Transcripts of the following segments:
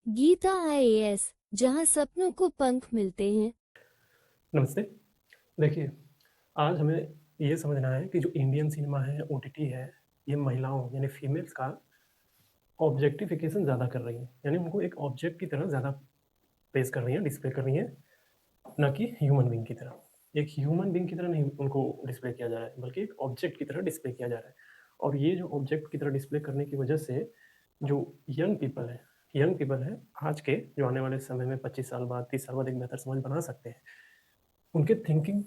Gita IAS, जहां सपनों को पंख मिलते हैं। नमस्ते। देखिए, आज हमें ये समझना है कि जो इंडियन सिनेमा है, ओटीटी है, ये महिलाओं यानी फीमेल्स का ऑब्जेक्टिफिकेशन ज़्यादा कर रही है। यानी उनको एक ऑब्जेक्ट की तरह ज़्यादा पेश कर रही हैं, डिस्प्ले कर रही हैं, ना कि ह्यूमन बीइंग की तरह। एक ह्यूमन बीइंग की तरह नहीं उनको डिस्प्ले किया जा रहा है, बल्कि एक ऑब्जेक्ट की तरह डिस्प्ले किया जा रहा है। और ये जो ऑब्जेक्ट की तरह डिस्प्ले करने की वजह से जो यंग पीपल है, आज के जो आने वाले समय में 25 साल बाद, 30 साल बाद एक बेहतर समाज बना सकते हैं, उनके थिंकिंग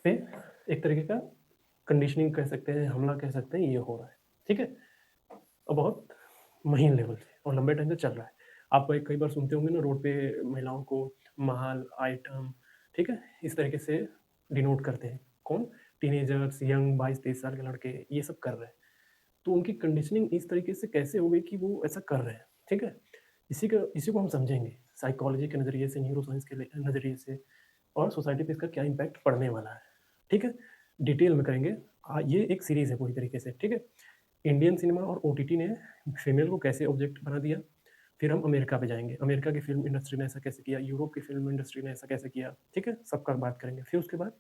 पे एक तरीके का कंडीशनिंग कह सकते हैं, हमला कह सकते हैं, ये हो रहा है। ठीक है? और बहुत महीन लेवल पे और लंबे टाइम से चल रहा है। आप कई बार सुनते होंगे ना रोड पे महिलाओं को माल, आइटम, ठीक है? इस तरीके से डिनोट करते हैं। कौन? टीनेजर्स, यंग 22-23 साल के लड़के ये सब कर रहे हैं। तो उनकी कंडीशनिंग इस तरीके से कैसे हो गई कि वो ऐसा कर रहे हैं, ठीक है? इसी को हम समझेंगे साइकोलॉजी के नज़रिए से, न्यूरोसाइंस के नज़रिए से और सोसाइटी पे इसका क्या इम्पैक्ट पड़ने वाला है, ठीक है? डिटेल में करेंगे। ये एक सीरीज़ है पूरी तरीके से, ठीक है? इंडियन सिनेमा और ओटीटी ने फीमेल को कैसे ऑब्जेक्ट बना दिया, फिर हम अमेरिका पे जाएँगे, अमेरिका की फ़िल्म इंडस्ट्री ने ऐसा कैसे किया, यूरोप की फ़िल्म इंडस्ट्री ने ऐसा कैसे किया, ठीक है? सबका बात करेंगे। फिर उसके बाद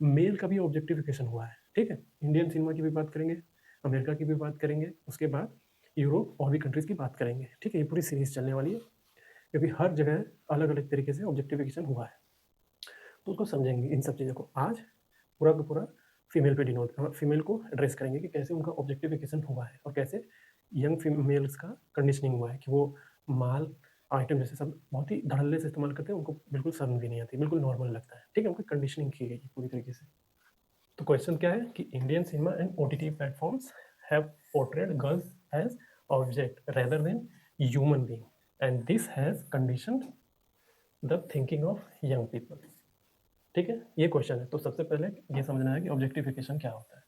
मेल का भी ऑब्जेक्टिफिकेशन हुआ है, ठीक है? इंडियन सिनेमा की भी बात करेंगे, अमेरिका की भी बात करेंगे, उसके बाद यूरोप और भी कंट्रीज़ की बात करेंगे, ठीक है? ये पूरी सीरीज़ चलने वाली है, क्योंकि हर जगह अलग-अलग तरीके से ऑब्जेक्टिफिकेशन हुआ है। तो उसको समझेंगे इन सब चीज़ों को। आज पूरा का पूरा फीमेल पे फीमेल को एड्रेस करेंगे कि कैसे उनका ऑब्जेक्टिफिकेशन हुआ है और कैसे यंग फीमेल्स का कंडीशनिंग हुआ है कि वो माल, आइटम जैसे सब बहुत ही धड़ल्ले से इस्तेमाल करते हैं, उनको बिल्कुल शर्म भी नहीं आती, बिल्कुल नॉर्मल लगता है, ठीक है? उनकी कंडीशनिंग की गई है पूरी तरीके से। तो क्वेश्चन क्या है कि Indian cinema and OTT platforms have portrayed girls as object rather than human being and this has conditioned the thinking of young people. ठीक है? ये क्वेश्चन है। तो सबसे पहले ये समझना है कि ऑब्जेक्टिफिकेशन क्या होता है,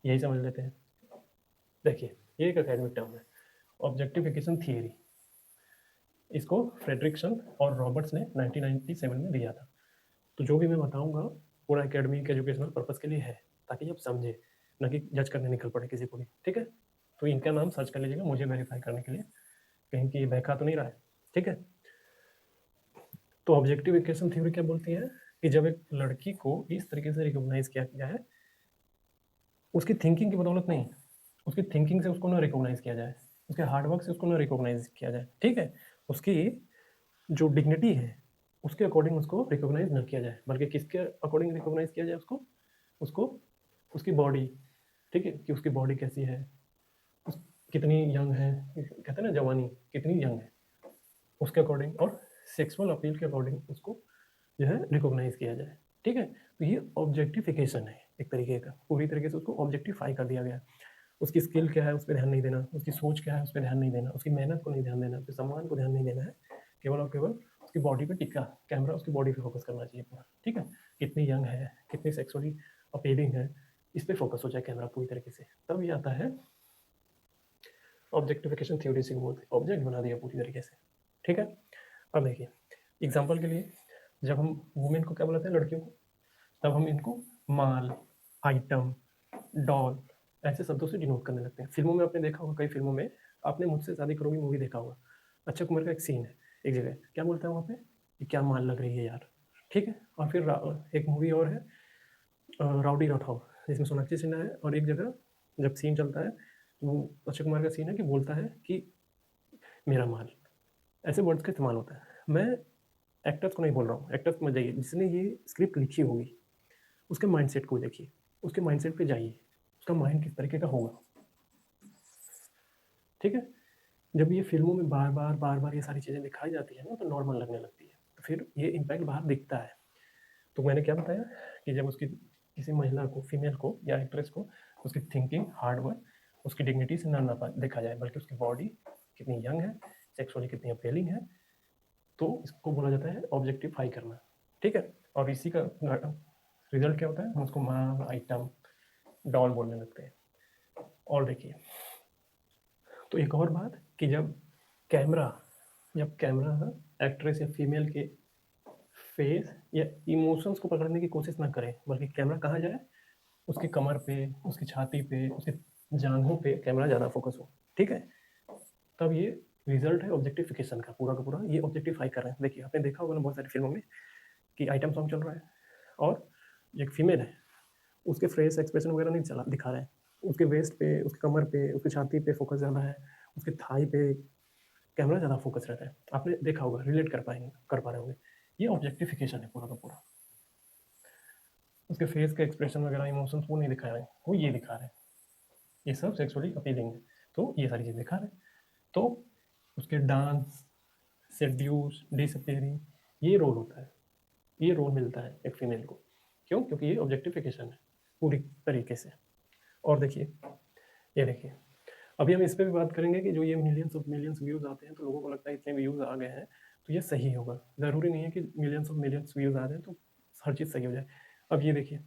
यही समझ लेते हैं। देखिए, ये एक एकेडमिक टर्म है, ऑब्जेक्टिफिकेशन थियरी। इसको फ्रेडरिक्सन और रॉबर्ट्स ने 1997 में दिया था। तो जो भी मैं बताऊंगा पूरा एकेडमिक एजुकेशनल पर्पस के लिए है, ताकि आप समझे, ना कि जज करने निकल पड़े किसी को भी, ठीक है? तो इनका नाम सर्च कर लीजिएगा मुझे वेरीफाई करने के लिए, कहीं की बहका तो नहीं रहा है, ठीक है? तो ऑब्जेक्टिफिकेशन थ्योरी क्या बोलती है कि जब एक लड़की को इस तरीके से रिकॉग्नाइज किया गया है, उसकी थिंकिंग की बदौलत नहीं, उसकी थिंकिंग से उसको ना रिकॉग्नाइज किया जाए, उसके हार्डवर्क से उसको ना रिकॉग्नाइज किया जाए, ठीक है? उसकी जो डिग्निटी है उसके अकॉर्डिंग उसको रिकॉग्नाइज ना किया जाए, बल्कि किसके अकॉर्डिंग रिकॉग्नाइज किया जाए उसको? उसको उसकी बॉडी, ठीक है? कि उसकी बॉडी कैसी है, उस कितनी यंग है, कहते हैं ना जवानी कितनी यंग है, उसके अकॉर्डिंग और सेक्सुअल अपील के अकॉर्डिंग उसको जो है रिकॉग्नाइज किया जाए, ठीक है? तो ये ऑब्जेक्टिफिकेशन है एक तरीके का, पूरी तरीके से उसको ऑब्जेक्टिफाई कर दिया गया। उसकी स्किल क्या है उस पर ध्यान नहीं देना, उसकी सोच क्या है उस पर ध्यान नहीं देना, उसकी मेहनत को नहीं ध्यान देना, उसके सम्मान को ध्यान नहीं देना है, केवल और केवल उसकी बॉडी पे टिका कैमरा उसकी बॉडी पे फोकस करना चाहिए पूरा, ठीक है? कितनी यंग है, कितनी सेक्सुअली अपीलिंग है, इस पे फोकस हो जाए कैमरा पूरी तरीके से, तब ये आता है ऑब्जेक्टिफिकेशन थ्योरी से बोलते हैं, ऑब्जेक्ट बना दिया पूरी तरीके से, ठीक है? अब देखिए एग्जाम्पल के लिए, जब हम वुमेन को क्या बुलाते हैं, लड़कियों को, तब हम इनको माल, आइटम, डॉल ऐसे शब्दों से डिनोट करने लगते हैं। फिल्मों में आपने देखा होगा, कई फिल्मों में आपने मुझसे शादी करोगी मूवी देखा होगा, अक्षय कुमार का एक सीन है, एक जगह क्या बोलता है वहाँ पे कि क्या माल लग रही है यार, ठीक है? और फिर एक मूवी और है राउडी राठौर, जिसमें सोनाक्षी सिन्हा है, और एक जगह जब सीन चलता है तो वो अक्षय कुमार का सीन है कि बोलता है कि मेरा माल, ऐसे वर्ड्स का इस्तेमाल होता है। मैं एक्टर्स को नहीं बोल रहा हूँ, एक्टर्स को मत जाइए, जिसने ये स्क्रिप्ट लिखी होगी उसके माइंडसेट को देखिए, उसके माइंडसेट पे जाइए, उसका माइंड किस तरीके का होगा, ठीक है? जब ये फिल्मों में बार बार ये सारी चीज़ें दिखाई जाती है ना, तो नॉर्मल लगने लगती है, तो फिर ये इम्पैक्ट बाहर दिखता है। तो मैंने क्या बताया कि जब उसकी किसी महिला को, फीमेल को या एक्ट्रेस को उसकी थिंकिंग, हार्ड वर्क, उसकी डिग्निटी से ना देखा जाए, बल्कि उसकी बॉडी कितनी यंग है, सेक्सुअली कितनी अपीलिंग है, तो इसको बोला जाता है ऑब्जेक्टिफाई करना, ठीक है? और इसी का रिजल्ट क्या होता है, हम उसको माल, आइटम, डॉल बोलने लगते हैं। और देखिए, तो एक और बात कि कैमरा जब कैमरा एक्ट्रेस या फीमेल के फेस या इमोशंस को पकड़ने की कोशिश ना करे, बल्कि कैमरा कहाँ जाए, उसकी कमर पे, उसकी छाती पे, उसकी जांघों पे कैमरा ज़्यादा फोकस हो, ठीक है? तब ये रिजल्ट है ऑब्जेक्टिफिकेशन का पूरा ये ऑब्जेक्टिफाई कर रहे हैं। देखिए आपने देखा होगा ना बहुत सारी फिल्मों में कि आइटम सॉन्ग चल रहा है और एक फीमेल है, उसके फेस एक्सप्रेशन वगैरह नहीं चला दिखा रहे हैं, उसके वेस्ट पे, उसके कमर पे, उसकी छाती पे फोकस ज़्यादा है, उसके थाई पे कैमरा ज़्यादा फोकस रहता है। आपने देखा होगा, रिलेट कर पा रहे होंगे। ये ऑब्जेक्टिफिकेशन है पूरा का पूरा। उसके फेस के एक्सप्रेशन वगैरह इमोशंस वो नहीं दिखा रहे हैं, वो ये दिखा रहे हैं, ये सब सेक्सुअली अपीलिंग है, तो ये सारी चीज़ दिखा रहे हैं। तो उसके डांस, सेड्यूस, डिसअपियरिंग, ये रोल होता है, ये रोल मिलता है एक फीमेल को। क्यों? क्योंकि ये ऑब्जेक्टिफिकेशन है पूरी तरीके से। और देखिए, ये देखिए, अभी हम इस पे भी बात करेंगे कि जो ये मिलियंस ऑफ मिलियंस व्यूज़ आते हैं तो लोगों को लगता है इतने व्यूज़ आ गए हैं तो ये सही होगा। ज़रूरी नहीं है कि मिलियंस ऑफ मिलियंस व्यूज़ आ जाए तो हर चीज़ सही हो जाए। अब ये देखिए,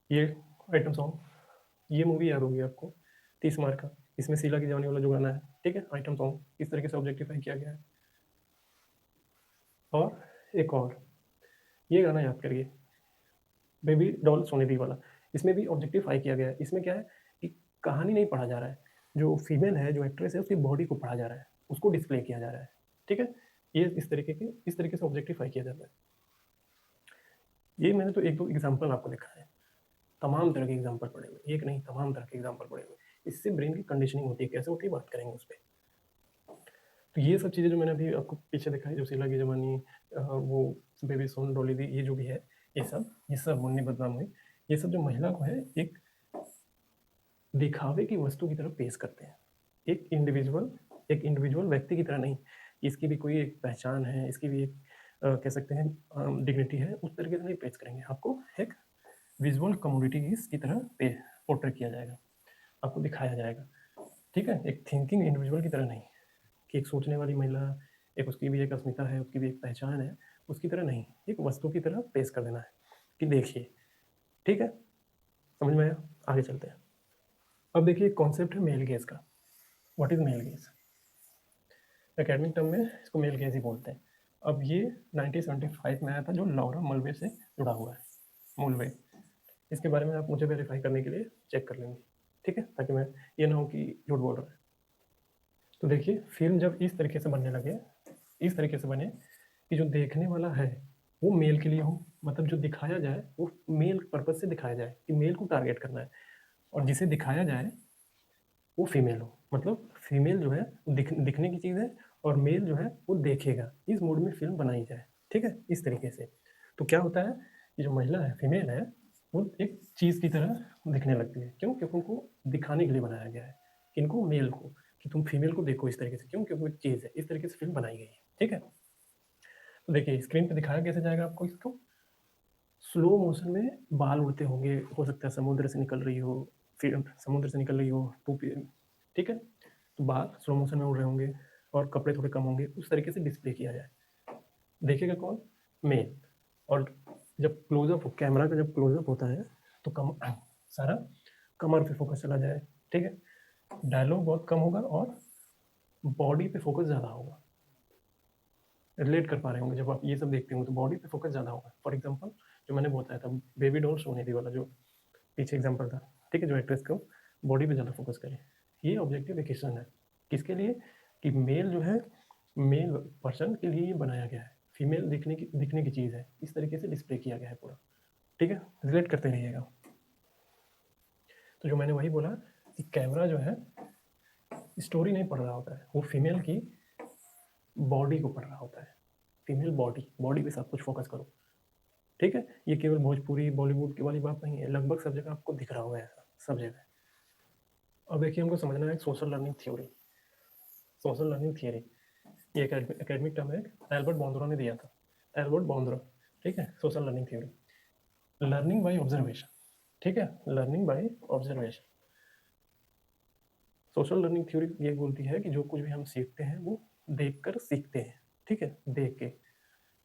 ये आइटम सॉन्ग, ये मूवी याद होगी आपको, 30 मार का, इसमें शीला की जवानी वाला जो गाना है, ठीक है, आइटम सॉन्ग इस तरीके से ऑब्जेक्टिफाई किया गया है। और एक और, ये गाना याद करिए, बेबी डॉल सोने दी वाला, इसमें भी ऑब्जेक्टिफाई किया गया है। इसमें क्या है कि कहानी नहीं पढ़ा जा रहा है, जो फीमेल है, जो एक्ट्रेस है, उसकी बॉडी को पढ़ा जा रहा है, उसको डिस्प्ले किया जा रहा है, ठीक है। ये इस तरीके से ऑब्जेक्टिफाई किया जाता है। ये मैंने तो एक दो एग्जाम्पल आपको दिखाया है, तमाम तरह के एग्जाम्पल पड़े हुए, एक नहीं तमाम तरह के एग्जाम्पल पड़े हुए। इससे ब्रेन की कंडीशनिंग होती है, कैसे होती है बात करेंगे उस पर। तो ये सब चीज़ें जो मैंने अभी आपको पीछे दिखाई, जो शीला की जवानी, वो बेबी सोन डोली दी, ये जो भी है, ये सब मुन्नी बदनाम हुई, ये सब जो महिला को है एक दिखावे की वस्तु की तरह पेश करते हैं। एक इंडिविजुअल व्यक्ति की तरह नहीं, इसकी भी कोई एक पहचान है, इसकी भी एक कह सकते हैं डिग्निटी है, उस तरीके से नहीं पेश करेंगे। आपको एक विजुअल कम्युनिटीज की तरह पोर्ट्रेट किया जाएगा, आपको दिखाया जाएगा, ठीक है। एक थिंकिंग इंडिविजुअल की तरह नहीं, कि एक सोचने वाली महिला, एक उसकी भी एक अस्मिता है, उसकी भी एक पहचान है, उसकी तरह नहीं, एक वस्तु की तरह पेश कर देना है कि देखिए, ठीक है। समझ में आया? आगे चलते हैं। अब देखिए कॉन्सेप्ट है मेल गेज का। What is male gaze? Academic term में इसको मेल गेज ही बोलते हैं। अब ये 1975 में आया था, जो लॉरा मलवे से जुड़ा हुआ है, मुलवे। इसके बारे में आप मुझे वेरीफाई करने के लिए चेक कर लेंगे, ठीक है, ताकि मैं ये ना हो कि झूठ बोल रहा है। तो देखिए, फिल्म जब इस तरीके से बनने लगे, इस तरीके से बने कि जो देखने वाला है वो मेल के लिए हो, मतलब जो दिखाया जाए वो मेल पर्पज से दिखाया जाए, कि मेल को टारगेट करना है, और जिसे दिखाया जाए वो फीमेल हो, मतलब फीमेल जो है दिखने की चीज़ है, और मेल जो है वो देखेगा। इस मूड में फिल्म बनाई जाए, ठीक है, इस तरीके से। तो क्या होता है कि जो महिला है, फीमेल है, वो एक चीज़ की तरह दिखने लगती है। क्यों? क्योंकि उनको दिखाने के लिए बनाया गया है, किनको? मेल को, कि तुम फीमेल को देखो इस तरीके से। क्यों? क्योंकि वो एक चीज़ है, इस तरीके से फिल्म बनाई गई है, ठीक है। तो देखिए स्क्रीन पे दिखाया कैसे जाएगा आपको इसको, स्लो मोशन में बाल उड़ते होंगे, हो सकता है समुद्र से निकल रही हो, फिर समुद्र से निकल रही हो टोपी, ठीक है, तो बाल स्लो मोशन में उड़ रहे होंगे और कपड़े थोड़े कम होंगे, उस तरीके से डिस्प्ले किया जाए। देखेगा कौन? मेल। और जब क्लोजअप, कैमरा का जब क्लोजअप होता है तो सारा कमर पे फोकस चला जाए, ठीक है, डायलॉग बहुत कम होगा और बॉडी पे फोकस ज़्यादा होगा। रिलेट कर पा रहे होंगे, जब आप ये सब देखते होंगे तो बॉडी पे फोकस ज़्यादा होगा। फॉर एग्जाम्पल, जो मैंने बताया था बेबी डॉल सोनेरी वाला, जो पीछे एग्जाम्पल था, ठीक है, जो एक्ट्रेस को बॉडी पे ज़्यादा फोकस करे, ये ऑब्जेक्टिफिकेशन है। किसके लिए? कि मेल जो है, मेल पर्सन के लिए ये बनाया गया है, फीमेल दिखने की चीज़ है, इस तरीके से डिस्प्ले किया गया है पूरा, ठीक है। रिलेट करते रहिएगा। तो जो मैंने वही बोला कि कैमरा जो है स्टोरी नहीं पढ़ रहा होता है, वो फीमेल की बॉडी को पढ़ रहा होता है। फीमेल बॉडी, बॉडी पे सब कुछ फोकस करो, ठीक है। ये केवल भोजपुरी बॉलीवुड की वाली बात नहीं है, लगभग सब जगह आपको दिख रहा होगा ऐसा, सब जगह। अब देखिए, हमको समझना है social learning theory. Social learning theory, ये एकेडमिक टर्म है, एल्बर्ट बॉन्द्रा ने दिया था, एल्बर्ट बॉन्द्रा, ठीक है। Social learning theory, learning by observation, ठीक है, learning by observation. Social learning theory ये बोलती है कि जो कुछ भी हम सीखते हैं वो देख कर सीखते हैं, ठीक है, देख के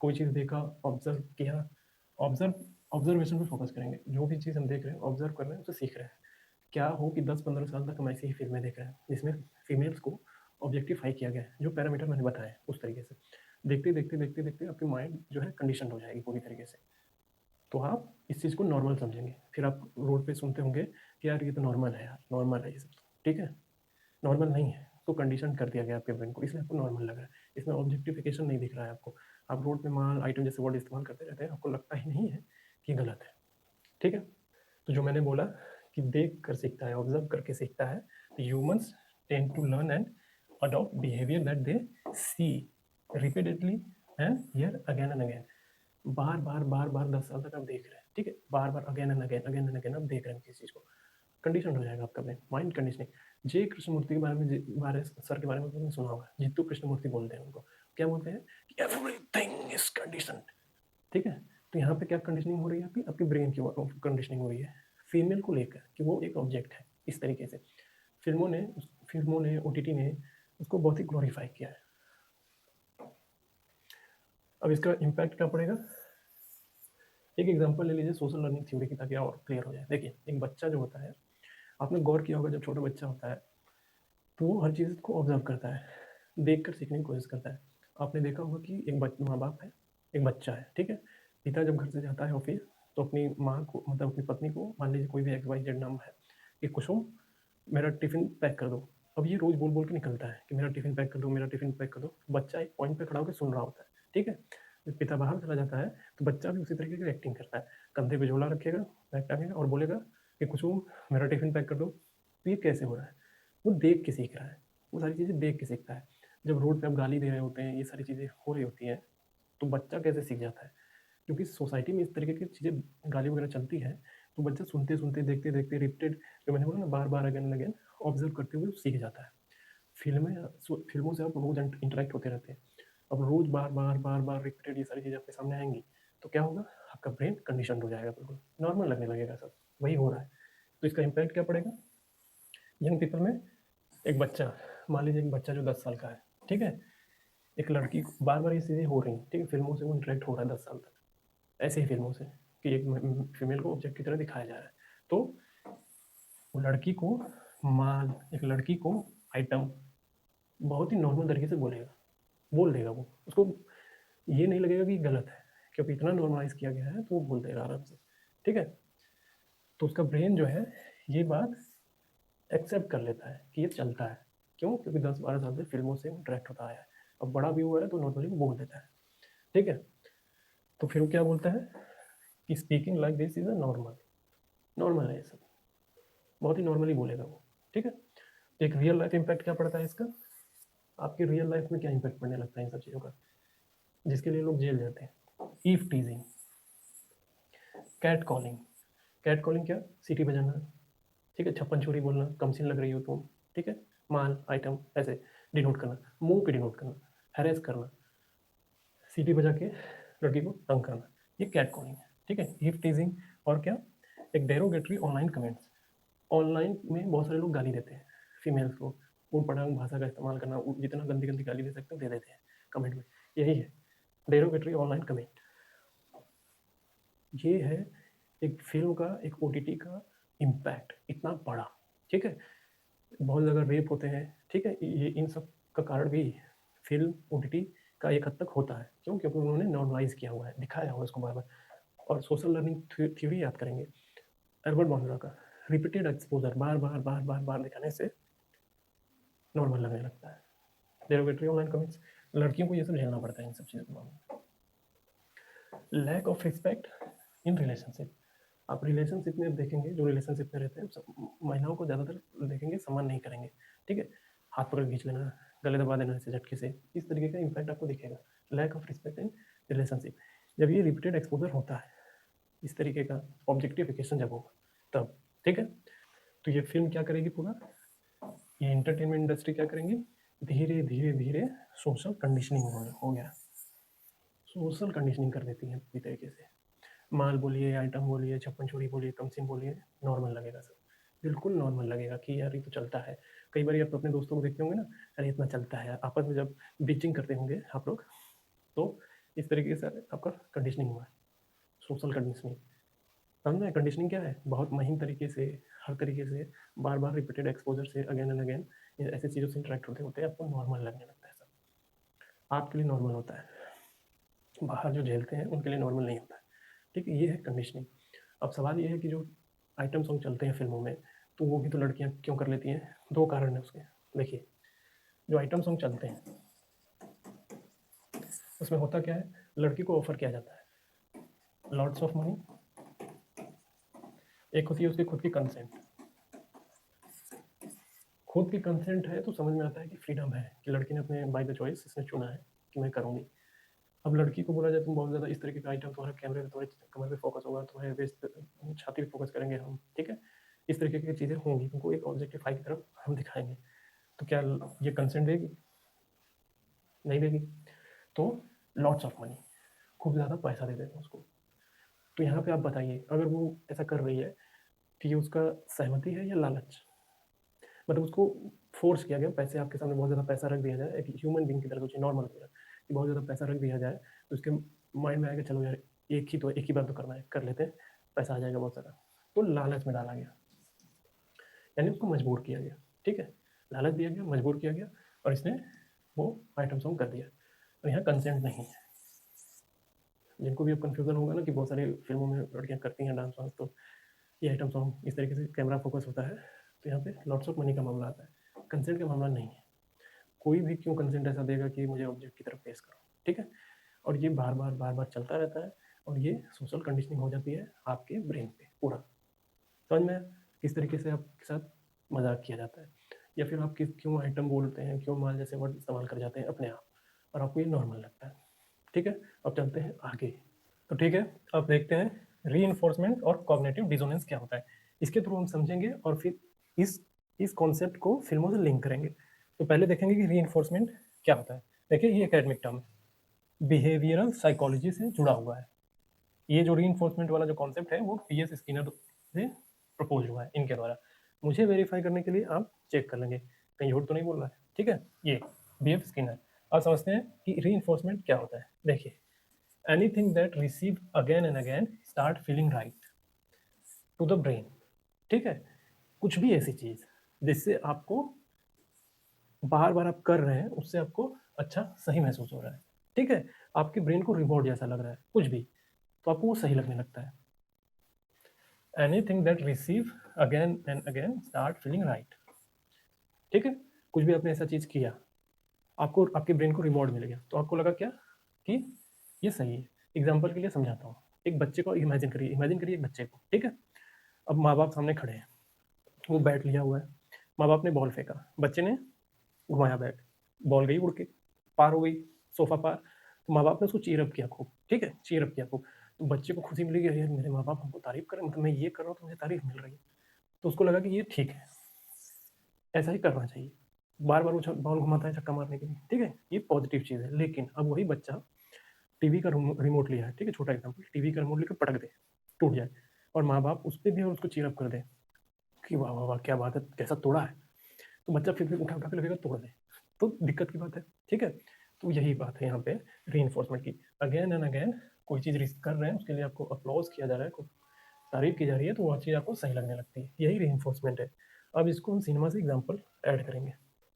कोई चीज़ देखा, ऑब्जर्व किया, ऑब्जर्व ऑब्जर्वेशन पे फोकस करेंगे। जो भी चीज़ हम देख रहे हैं, ऑब्जर्व कर रहे हैं, उसे सीख रहे हैं। क्या हो कि 10-15 साल तक हम ऐसी ही फिल्में देख रहे हैं जिसमें फीमेल्स को ऑब्जेक्टिफाई किया गया है, जो पैरामीटर मैंने बताया उस तरीके से। देखते देखते देखते देखते आपकी माइंड जो है कंडीशन हो जाएगी पूरी तरीके से, तो आप इस चीज़ को नॉर्मल समझेंगे। फिर आप रोड पे सुनते होंगे कि यार ये तो नॉर्मल है, यार नॉर्मल है ये सब, ठीक है, नॉर्मल नहीं है। तो कंडीशन कर दिया गया आपके ब्रेन को, इसलिए आपको नॉर्मल लग रहा है। इसमें ऑब्जेक्टिफिकेशन नहीं दिख रहा है आपको। आप रोड पे माल आइटम जैसे वर्ड इस्तेमाल करते रहते हैं, आपको लगता ही नहीं है कि गलत है। ठीक है, तो जो मैंने बोला कि देख कर सीखता है, ऑब्जर्व करके सीखता है, humans tend to learn and adopt behaviour that they see repeatedly and hear again and again. बार बार बार बार 10 साल तक आप देख रहे हैं, ठीक है, बार बार again and again again and again आप देख रहे हैं किसी चीज़ को, कंडीशन हो जाएगा आपका ब्रेन, माइंड कंडीशनिंग। जे कृष्णमूर्ति के बारे में सर के बारे में तुमने सुना होगा, जीतू कृष्णमूर्ति बोलते हैं उनको, क्या बोलते हैं कि एवरीथिंग इज कंडीशन। ठीक है, तो यहाँ पे क्या कंडीशनिंग हो रही है आपकी, आपकी ब्रेन की कंडीशनिंग हो रही है फीमेल को लेकर कि वो एक ऑब्जेक्ट है। इस तरीके से फिल्मों ने ओटीटी ने उसको बहुत ही ग्लोरीफाई किया है। अब इसका इम्पैक्ट क्या पड़ेगा, एक एग्जांपल ले लीजिए सोशल लर्निंग थ्योरी की, ताकि और क्लियर हो जाए। देखिए, एक बच्चा जो होता है, आपने गौर किया होगा, जब छोटा बच्चा होता है तो वो हर चीज़ को ऑब्जर्व करता है, देख कर सीखने की कोशिश करता है। आपने देखा होगा कि एक माँ बाप है, एक बच्चा है, ठीक है, पिता जब घर से जाता है ऑफिस तो अपनी माँ को, मतलब अपनी पत्नी को, मान लीजिए कोई भी XYZ नाम है, कि कुसुम मेरा टिफिन पैक कर दो। अब ये रोज बोल बोल के निकलता है कि मेरा टिफिन पैक कर दो, मेरा टिफिन पैक कर दो। बच्चा एक पॉइंट पे खड़ा होकर सुन रहा होता है, ठीक है। जब पिता बाहर चला जाता है तो बच्चा भी उसी तरीके की एक्टिंग करता है, कंधे पे झोला रखेगा, बैग टांगेगा और बोलेगा कि कुसुम मेरा टिफिन पैक कर दो। तो ये कैसे हो रहा है, वो देख के सीख रहा है, वो सारी चीज़ें देख के सीखता है। जब रोड पे आप गाली दे रहे होते हैं, ये सारी चीज़ें हो रही होती हैं, तो बच्चा कैसे सीख जाता है, क्योंकि सोसाइटी में इस तरीके की चीज़ें, गाली वगैरह चलती है, तो बच्चा सुनते सुनते, देखते देखते, रिपीटेड, जो मैंने बोला ना, बार बार अगेन एंड अगेन ऑब्जर्व करते हुए सीख जाता है। फिल्मों से आप रोज इंटरेक्ट होते रहते हैं, अब रोज बार बार बार बार रिपीटेड ये सारी चीज़ें आपके सामने आएंगी, तो क्या होगा, आपका ब्रेन कंडीशन हो जाएगा, बिल्कुल नॉर्मल लगने लगेगा सब। वही हो रहा है। तो इसका इम्पैक्ट क्या पड़ेगा यंग पीपल में। एक बच्चा, मान लीजिए एक बच्चा जो 10 साल का है, ठीक है, एक लड़की को बार बार ये चीज़ें हो रही हैं, ठीक है, फिल्मों से वो इंटरेक्ट हो रहा है 10 साल तक, ऐसे ही फिल्मों से, कि एक फीमेल को ऑब्जेक्ट की तरह दिखाया जा रहा है, तो वो लड़की को माल, एक लड़की को आइटम, बहुत ही नॉर्मल तरीके से बोल देगा वो, उसको ये नहीं लगेगा कि गलत है, क्योंकि इतना नॉर्मलाइज किया गया है, तो वो बोल देगा आराम से, ठीक है। तो उसका ब्रेन जो है ये बात एक्सेप्ट कर लेता है कि ये चलता है। क्यों, क्योंकि 10-12 साल से फिल्मों से इंटरेक्ट होता आया है, अब बड़ा भी हुआ है तो नॉर्मली वो बोल देता है, ठीक है। तो फिर वो क्या बोलता है कि speaking like this is a normal, normal है ये सब, बहुत ही नॉर्मली बोलेगा वो, ठीक है। एक रियल लाइफ इम्पैक्ट क्या पड़ता है इसका, आपकी रियल लाइफ में क्या इम्पैक्ट पड़ने लगता है इन सब चीज़ों का, जिसके लिए लोग जेल जाते हैं। Eve teasing, cat calling, cat calling क्या, सीटी बजाना, ठीक है, छप्पन छुरी बोलना, कम सीन लग रही हो तुम, ठीक है, माल आइटम ऐसे डिनोट करना, मुंह पे डिनोट करना, हैरेस करना, सीटी बजा के लड़की को तंग करना, ये कैट कॉलिंग है, ठीक है। ईव टीजिंग, और क्या, एक डेरोगेटरी ऑनलाइन कमेंट्स, ऑनलाइन में बहुत सारे लोग गाली देते हैं फीमेल्स को, ऊट पटांग भाषा का इस्तेमाल करना, जितना गंदी गंदी गाली दे सकते हैं दे देते हैं कमेंट में, यही है डेरोगेटरी ऑनलाइन कमेंट। ये है एक फिल्म का, एक ओटीटी का इम्पैक्ट इतना बड़ा, ठीक है। बहुत जगह रेप होते हैं, ठीक है, ये इन सब का कारण भी फिल्म ओटीटी का एक हद तक होता है। क्यों, क्योंकि उन्होंने नॉर्मलाइज किया हुआ है, दिखाया हुआ है इसको बार बार। और सोशल लर्निंग थ्योरी याद करेंगे एल्बर्ट बॉन्डरा का, रिपीटेड एक्सपोजर, बार बार बार बार बार दिखाने से नॉर्मल लगने लगता है। डेरोगेटरी ऑनलाइन कमेंट्स, लड़कियों को ये सब झेलना पड़ता है इन सब चीज़ों के मामले में। Lack of respect in relationship, आप रिलेशनशिप में देखेंगे, जो रिलेशनशिप में रहते हैं महिलाओं को ज़्यादातर देखेंगे सम्मान नहीं करेंगे, ठीक है, हाथ पकड़ खींच लेना, गले दबा देना ऐसे झटके से, इस तरीके का इम्पैक्ट आपको दिखेगा। Lack of respect in relationship, जब ये रिपीटेड एक्सपोजर होता है इस तरीके का, ऑब्जेक्टिफिकेशन जब होगा तब, ठीक है। तो ये फिल्म क्या करेगी पूरा, ये एंटरटेनमेंट इंडस्ट्री क्या करेंगे, धीरे धीरे धीरे सोशल कंडीशनिंग हो गया, सोशल कंडीशनिंग कर देती है पूरी तरीके से। माल बोलिए, आइटम बोलिए, छप्पन छोड़ी बोलिए, कमसिन बोलिए, नॉर्मल लगेगा सब, बिल्कुल नॉर्मल लगेगा कि यार ये तो चलता है। कई बार आप अपने दोस्तों को देखते होंगे ना, अरे इतना चलता है, आपस में जब बिचिंग करते होंगे आप लोग, तो इस तरीके से आपका कंडीशनिंग हुआ है, सोशल कंडीशनिंग। समझना है कंडीशनिंग क्या है, बहुत महीन तरीके से, हर तरीके से, बार बार रिपीटेड एक्सपोजर से, अगेन एंड अगेन ऐसी चीज़ों से इंटरेक्ट होते होते आपको नॉर्मल लगने लगता है सब, आपके लिए नॉर्मल होता है, बाहर जो झेलते हैं उनके लिए नॉर्मल नहीं होता है, ठीक है। ये है कंडीशनिंग। अब सवाल ये है कि जो आइटम सॉन्ग चलते हैं फिल्मों में, तो वो भी तो लड़कियां क्यों कर लेती हैं, दो कारण है उसके। देखिए, जो आइटम सॉन्ग चलते हैं उसमें होता क्या है, लड़की को ऑफर किया जाता है लॉट्स ऑफ मनी, एक होती है उसकी खुद की कंसेंट। खुद की कंसेंट है तो समझ में आता है कि फ्रीडम है, कि लड़की ने अपने बाय द चॉइस इसने चुना है कि मैं करूँगी। अब लड़की को बोला जाए तुम बहुत ज़्यादा इस तरीके का आइटम, तुम्हारे कैमरे पे तुम्हारे कमर पे फोकस होगा, तुम्हारे वेस्ट पे छाती पे फोकस करेंगे हम, ठीक है, इस तरीके की चीज़ें होंगी, तुमको एक ऑब्जेक्टिफाई की तरफ हम दिखाएंगे, तो क्या ये कंसेंट देगी? नहीं देगी। तो लॉट्स ऑफ मनी, खूब ज़्यादा पैसा दे देगा उसको। तो यहाँ पे आप बताइए, अगर वो ऐसा कर रही है तो ये उसका सहमति है या लालच? मतलब उसको फोर्स किया गया, पैसे आपके सामने बहुत ज़्यादा पैसा रख दिया जाए, एक ह्यूमन बींग की तरह सोचिए, नॉर्मल की तरह, कि बहुत ज़्यादा पैसा रख दिया जाए तो उसके माइंड में आएगा चलो यार एक ही बार तो करना है, कर लेते हैं, पैसा आ जाएगा बहुत सारा। तो लालच में डाला गया, यानी उसको मजबूर किया गया, ठीक है, लालच दिया गया, मजबूर किया गया, और इसने वो आइटम सॉन्ग कर दिया। और यहाँ कंसेंट नहीं है। जिनको भी अब कन्फ्यूजन होगा ना कि बहुत सारी फिल्मों में लड़कियाँ करती हैं डांस वांस, तो ये आइटम सॉन्ग इस तरीके से कैमरा फोकस होता है, तो यहाँ पे लॉट्स ऑफ मनी का मामला आता है, कंसेंट का मामला नहीं है। कोई भी क्यों कंसेंट ऐसा देगा कि मुझे ऑब्जेक्ट की तरफ फेस करो, ठीक है, और ये बार बार चलता रहता है, और ये सोशल कंडीशनिंग हो जाती है आपके ब्रेन पे पूरा। समझ में किस तरीके से आपके साथ मजाक किया जाता है, या फिर आप किस क्यों आइटम बोलते हैं, क्यों माल जैसे वर्ड इस्तेमाल कर जाते हैं अपने आप, और आपको ये नॉर्मल लगता है, ठीक है। अब चलते हैं आगे। तो ठीक है, अब देखते हैं री और कॉग्निटिव डिसोनेंस क्या होता है, इसके थ्रू हम समझेंगे, और फिर इस कॉन्सेप्ट को फिल्मों से लिंक करेंगे। तो पहले देखेंगे कि री क्या होता है। देखिए ये एकेडमिक टर्म है, बिहेवियरल साइकोलॉजी से जुड़ा हुआ है। ये जो री वाला जो कॉन्सेप्ट है वो पी एस स्किनर से प्रपोज हुआ है इनके द्वारा। मुझे वेरीफाई करने के लिए आप चेक कर लेंगे कहीं झूठ तो नहीं बोल रहा है, ठीक है। ये बी एफ स्किनर। अब समझते हैं कि री क्या होता है। देखिए, anything that receive again and again start feeling right to the brain, ठीक है, कुछ भी ऐसी चीज जिससे आपको बार बार आप कर रहे हैं, उससे आपको अच्छा सही महसूस हो रहा है, ठीक है, आपके ब्रेन को रिवॉर्ड जैसा लग रहा है कुछ भी, तो आपको वो सही लगने लगता है। Anything that receive again and again start feeling right, ठीक है, कुछ भी आपने ऐसा चीज किया, आपको आपके ब्रेन को रिवॉर्ड मिल गया, तो आपको लगा क्या कि ये सही है। एग्जाम्पल के लिए समझाता हूँ, एक बच्चे को इमेजिन करिए एक बच्चे को, ठीक है। अब माँ बाप सामने खड़े हैं, वो बैट लिया हुआ है, माँ बाप ने बॉल फेंका, बच्चे ने घुमाया बैट, बॉल गई उड़ के, पार हो गई, सोफा पार, तो माँ बाप ने उसको चीयरअप किया खूब, ठीक है, चीयरअप किया खूब, तो बच्चे को खुशी मिली यार मेरे माँ बाप हमको तारीफ करें, मतलब मैं ये कर रहा हूँ तो मुझे तारीफ मिल रही है, तो उसको लगा कि ये ठीक है, ऐसा ही करना चाहिए, बार बार वो बॉल घुमाता है छक्का मारने के लिए, ठीक है, ये पॉजिटिव चीज़ है। लेकिन अब वही बच्चा टीवी का रिमोट लिया है, ठीक है, छोटा एग्जाम्पल, टीवी का रिमोट लेकर पटक दे, टूट जाए, और माँ बाप उस पर भी उसको चीयरअप कर दे कि वाह वाह वाह क्या बात है, कैसा तोड़ा है, तो बच्चा फिर भी उठा उठा के लगेगा तोड़ दे, तो दिक्कत की बात है, ठीक है। तो यही बात है यहाँ पे री की, अगेन एंड अगेन कोई चीज़ रिस्क कर रहे हैं, उसके लिए आपको अप्लॉज किया जा रहा है, खूब तारीफ की जा रही है, तो वह चीज़ आपको सही लगने लगती है, यही री है। अब इसको हम सिनेमा से एग्जाम्पल ऐड करेंगे।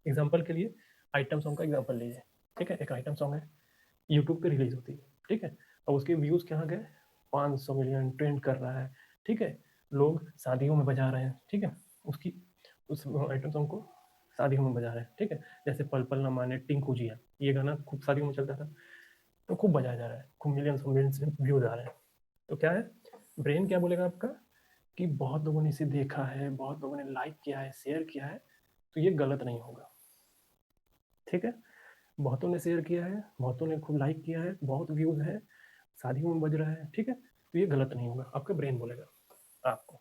एग्जाम्पल के लिए आइटम सॉन्ग का एग्जाम्पल लीजिए, ठीक है, एक आइटम सॉन्ग है, यूट्यूब पे रिलीज होती है, ठीक है, और उसके व्यूज़ कहाँ गए, 500 मिलियन ट्रेंड कर रहा है, ठीक है, लोग शादियों में बजा रहे हैं, ठीक है, उसकी उस आइटम सॉन्ग को शादियों में बजा रहे हैं, ठीक है, जैसे पल पल ना माने टिंकू जिया, ये गाना खूब शादियों में चलता था, तो खूब बजाया जा रहा है, खूब मिलियंस व्यूज आ रहे हैं, तो क्या है, ब्रेन क्या बोलेगा आपका कि बहुत लोगों ने इसे देखा है, बहुत लोगों ने लाइक किया है, शेयर किया है, तो ये गलत नहीं होगा, ठीक है, बहुतों ने शेयर किया है, बहुतों ने खूब लाइक किया है, बहुत व्यूज है, शादियों में बज रहा है, ठीक है, तो ये गलत नहीं होगा, आपका ब्रेन बोलेगा आपको।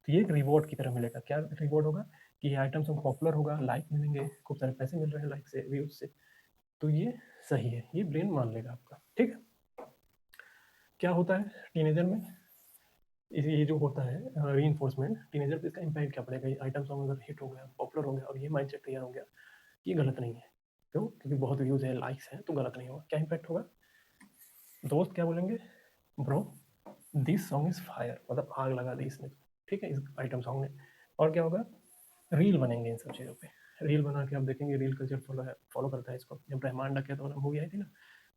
तो ये एक रिवॉर्ड की तरह मिलेगा, क्या रिवॉर्ड होगा कि ये आइटम सब पॉपुलर होगा, लाइक मिलेंगे, खूब सारे पैसे मिल रहे हैं लाइक से, व्यूज से, तो ये सही है, ये ब्रेन मान लेगा आपका, ठीक है। क्या होता है टीनेजर में, ये जो होता है री टीनेजर पे इसका इम्पैक्ट क्या पड़ेगा, ये आइटम सॉन्ग अगर हिट हो गया, पॉपुलर हो गया, और ये माइंड सेट तैयार हो गया, ये गलत नहीं है, क्यों, क्योंकि बहुत व्यूज है, लाइक्स हैं, तो गलत नहीं होगा। क्या इम्पैक्ट होगा, दोस्त क्या बोलेंगे, bro this song is fire, मतलब आग लगा दी इसने, ठीक है, इस आइटम सॉन्ग ने। और क्या होगा, रील बनेंगे इन सब चीज़ों पे, रील बना के आप देखेंगे, रील कल्चर फॉलो करता है इसको, जब रहमान डकैत वाला मूवी आई थी ना,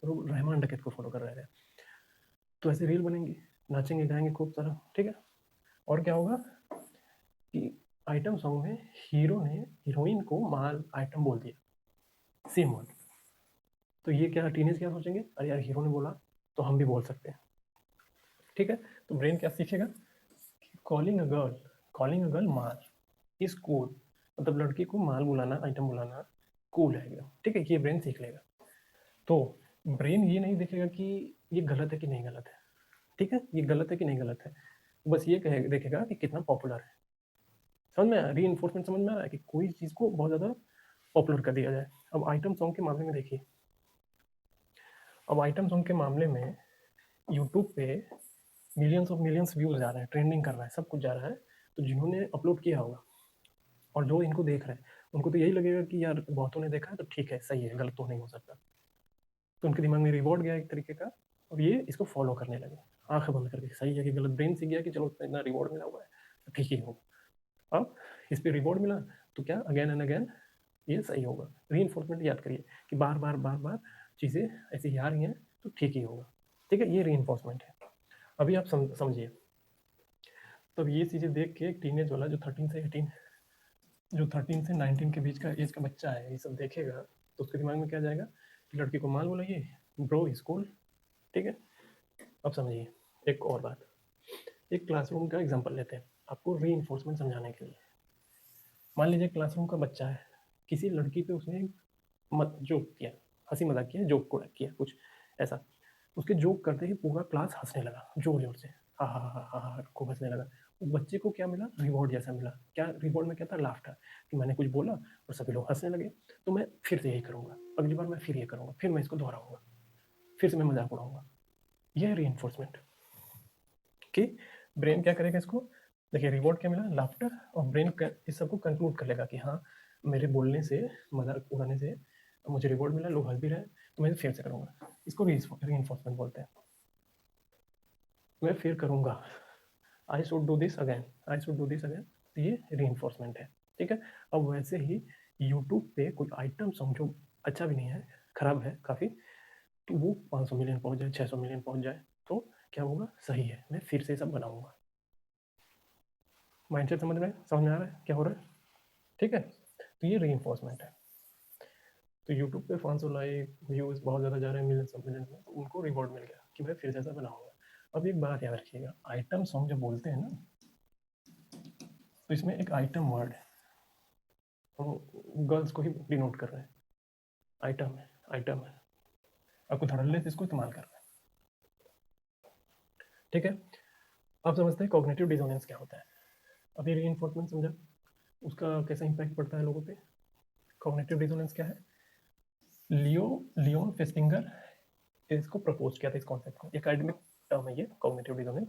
तो लोग रहमान डकैत को फॉलो कर रहे थे, तो ऐसे रील बनेंगी, नाचेंगे गाएंगे खूब सारा, ठीक है। और क्या होगा कि आइटम सॉन्ग में हीरो ने हीरोइन को माल आइटम बोल दिया, सेम वर्ड। तो ये क्या टीनेज क्या सोचेंगे, अरे यार हीरो ने बोला तो हम भी बोल सकते हैं, ठीक है। तो ब्रेन क्या सीखेगा, calling a girl mall is cool, मतलब लड़की को माल बुलाना, आइटम बुलाना कूल है एकदम, ठीक है, ये ब्रेन सीख लेगा। तो ब्रेन ये नहीं देखेगा कि ये गलत है कि नहीं गलत है, ठीक है, ये गलत है कि नहीं गलत है, बस ये कहे देखेगा कि कितना पॉपुलर है। समझ में आया, री इन्फोर्समेंट समझ में आ रहा है कि कोई चीज़ को बहुत ज़्यादा पॉपुलर कर दिया जाए। अब आइटम सॉन्ग के मामले में देखिए, अब आइटम सॉन्ग के मामले में यूट्यूब पे मिलियंस ऑफ मिलियंस व्यूज जा रहे हैं, ट्रेंडिंग कर रहा है, सब कुछ जा रहा है। तो जिन्होंने अपलोड किया होगा और जो इनको देख रहे हैं, उनको तो यही लगेगा कि यार बहुतों ने देखा है तो ठीक है, सही है, गलत तो नहीं हो सकता। तो उनके दिमाग में रिवॉर्ड गया एक तरीके का, और ये इसको फॉलो करने लगे आंखें बंद करके, सही है कि गलत, ब्रेन सीख गया कि चलो इतना रिवॉर्ड मिला हुआ है तो ठीक ही होगा। अब इस पर रिवॉर्ड मिला तो क्या, अगेन एंड अगेन ये सही होगा। री याद करिए कि बार बार बार बार चीज़ें ऐसी ही आ रही हैं तो ठीक ही होगा, ठीक है, ये री है। अभी आप समझिए, तब ये चीज़ें देख के एक टीनेज वाला जो 13 से 19 के बीच का एज का बच्चा है, ये सब देखेगा तो उसके दिमाग में क्या जाएगा कि लड़की को माल बोलाइए, ब्रो स्कूल, ठीक है। अब समझिए एक और बात, एक क्लासरूम का एग्जांपल लेते हैं आपको री समझाने के लिए। मान लीजिए क्लासरूम का बच्चा है, किसी लड़की पे उसने मत जोक किया, हंसी मजाक किया, जोक को किया कुछ ऐसा, उसके जोक करते ही पूरा क्लास हंसने लगा जोर जोर से, हा हा हा हा हा खूब हंसने लगा। उस बच्चे को क्या मिला, रिवॉर्ड जैसा मिला। क्या रिवॉर्ड में क्या था, लाफ्टर, कि मैंने कुछ बोला और सभी लोग हंसने लगे, तो मैं फिर से यही करूंगा, अगली बार मैं फिर ये करूंगा, फिर मैं इसको दोहराऊंगा, फिर से मैं मजाक उड़ाऊंगा। यह है री कि ब्रेन क्या करेगा इसको, देखिए रिवॉर्ड क्या मिला, लाफ्टर, और ब्रेन इस सबको कंक्लूड कर लेगा कि हाँ मेरे बोलने से, मजाक उड़ाने से मुझे रिवॉर्ड मिला, लोग हंस भी रहे हैं, तो मैं फिर से करूंगा। इसको री बोलते हैं। मैं फिर करूंगा, I should do this again, I should do this again, ये री है, ठीक है। अब वैसे ही यूट्यूब पे कोई आइटम सॉन्ग जो अच्छा भी नहीं है, खराब है काफ़ी, तो वो 500 मिलियन पहुंच जाए, 600 मिलियन पहुंच जाए, तो क्या होगा, सही है, मैं फिर से सब बनाऊंगा। माइंडसेट समझ में आ रहा है क्या हो रहा है, ठीक है। तो ये री है। तो यूट्यूब पे 500 लाइक व्यूज बहुत ज़्यादा जा रहे हैं, मिलियन में, तो उनको रिवॉर्ड मिल गया कि मैं फिर जैसा बनाऊंगा। अब एक बात याद रखिएगा, आइटम सॉन्ग जब बोलते हैं ना, तो इसमें एक आइटम वर्ड है, हम गर्ल्स को ही डिनोट कर रहे हैं, आइटम है, आइटम है, आपको धड़ल्ले से इसको इस्तेमाल करना है, ठीक है। अब समझते हैं कॉग्निटिव डिसोनेंस क्या होता है। अब ये री समझा, उसका कैसा इंपैक्ट पड़ता है लोगों पे। कॉग्निटिव डिसोनेंस क्या है, लियोन फेस्टिंगर इसको प्रपोज किया था, इस कॉन्सेप्ट को, एकेडमिक टर्म है ये कॉग्निटिव डिसोनेंस,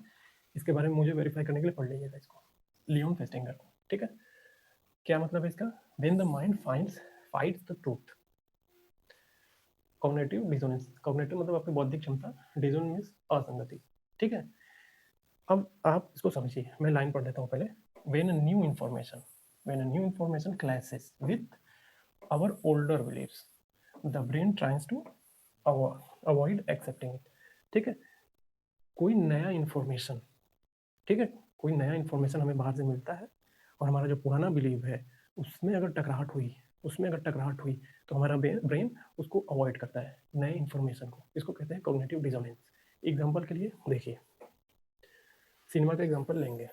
इसके बारे में मुझे वेरीफाई करने के लिए पढ़ लीजिएगा इसको, लियोन फेस्टिंगर को, ठीक है। क्या मतलब है इसका, when the mind fights the truth. Cognitive dissonance, cognitive मतलब आपकी बौद्धिक क्षमता, डिसोनेंस मींस असंगति, ठीक है। अब आप इसको समझिए, मैं लाइन पढ़ देता हूँ पहले। When a new information clashes with our older beliefs, the brain tries to avoid accepting it, ठीक है। कोई नया इंफॉर्मेशन, ठीक है, कोई नया इंफॉर्मेशन हमें बाहर से मिलता है और हमारा जो पुराना बिलीव है उसमें अगर टकराहट हुई, तो हमारा ब्रेन उसको अवॉइड करता है, नए इंफॉर्मेशन को, इसको कहते हैं कॉग्निटिव डिसोनेंस। एग्जांपल के लिए देखिए, सिनेमा का एग्जांपल लेंगे।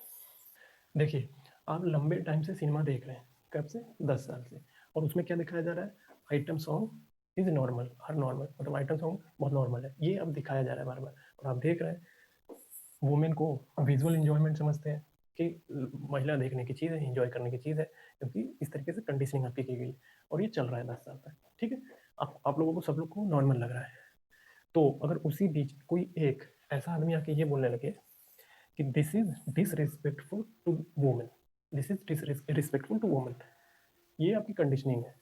देखिए आप लंबे टाइम से सिनेमा देख रहे हैं, कब से, 10 साल से, और उसमें क्या दिखाया जा रहा है, item song is normal, her normal मतलब आइटम सॉन्ग बहुत नॉर्मल है, ये अब दिखाया जा रहा है बार बार, और आप देख रहे हैं। वुमेन को विजुअल इंजॉयमेंट समझते हैं कि महिला देखने की चीज़ है, इंजॉय करने की चीज़ है, क्योंकि इस तरीके से कंडीशनिंग आपकी की गई है, और ये चल रहा है 10 साल तक, ठीक है। आप लोगों को, सब लोग को नॉर्मल लग रहा है। तो अगर उसी बीच कोई एक ऐसा आदमी आके ये बोलने लगे कि this is disrespectful to women, this is disrespectful to women, ये आपकी कंडीशनिंग है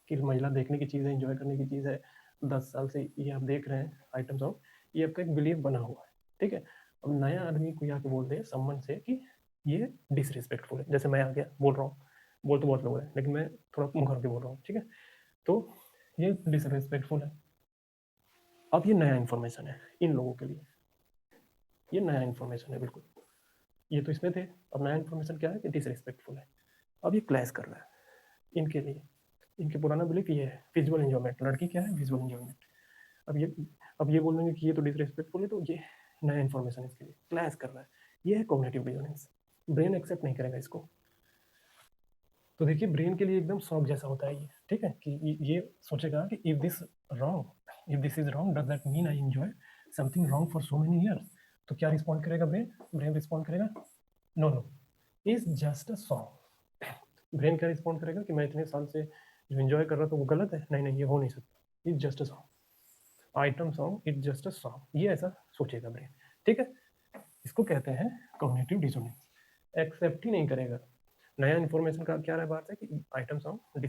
कि महिला देखने की चीज़ है, इंजॉय करने की चीज़ है, 10 साल से ये आप देख रहे हैं आइटम सॉन्ग, ये आपका एक बिलीव बना हुआ है, ठीक है। अब नया आदमी कोई आके बोल दे सम्मन से कि ये डिसरिस्पेक्टफुल है, जैसे मैं आ गया बोल रहा हूँ, बोल तो बहुत लोग हैं लेकिन मैं थोड़ा मुखर के बोल रहा हूँ, ठीक है। तो ये डिसरिस्पेक्टफुल है। अब ये नया इन्फॉर्मेशन है इन लोगों के लिए, ये नया इन्फॉर्मेशन है बिल्कुल, ये तो इसमें थे, अब नया इन्फॉर्मेशन क्या है कि डिसरिस्पेक्टफुल है। अब ये क्लैश कर रहा है इनके लिए, इनके पुराना बिलीफ ये है विजुअल एंजॉयमेंट, लड़की क्या है विजुअल एंजॉयमेंट। अब ये अब ये बोल देंगे कि ये तो डिसरेस्पेक्टफुल है, तो ये नया इन्फॉर्मेशन इसके लिए क्लैश कर रहा है। ये है कॉग्निटिव डिसोनेंस, ब्रेन एक्सेप्ट नहीं करेगा इसको। तो देखिए ब्रेन के लिए एकदम शॉक जैसा होता है ये, ठीक है, कि ये सोचेगा कि if this is wrong does that mean I enjoy something wrong for so many years. तो क्या रिस्पॉन्ड करेगा ब्रेन? ब्रेन रिस्पॉन्ड करेगा no no is just a song. Brain क्या रिस्पॉन्ड करेगा कि मैं इतने साल से जो एंजॉय कर रहा था वो गलत है, नहीं नहीं ये हो नहीं सकता, is just a song, item song is just a song, ये ऐसा सोचेगा ब्रेन, ठीक है। इसको कहते हैं कॉग्निटिव डिसोनेंस। एक्सेप्ट ही नहीं करेगा। नया इन्फॉर्मेशन का क्या रहा बात है कि आइटम सॉन्ग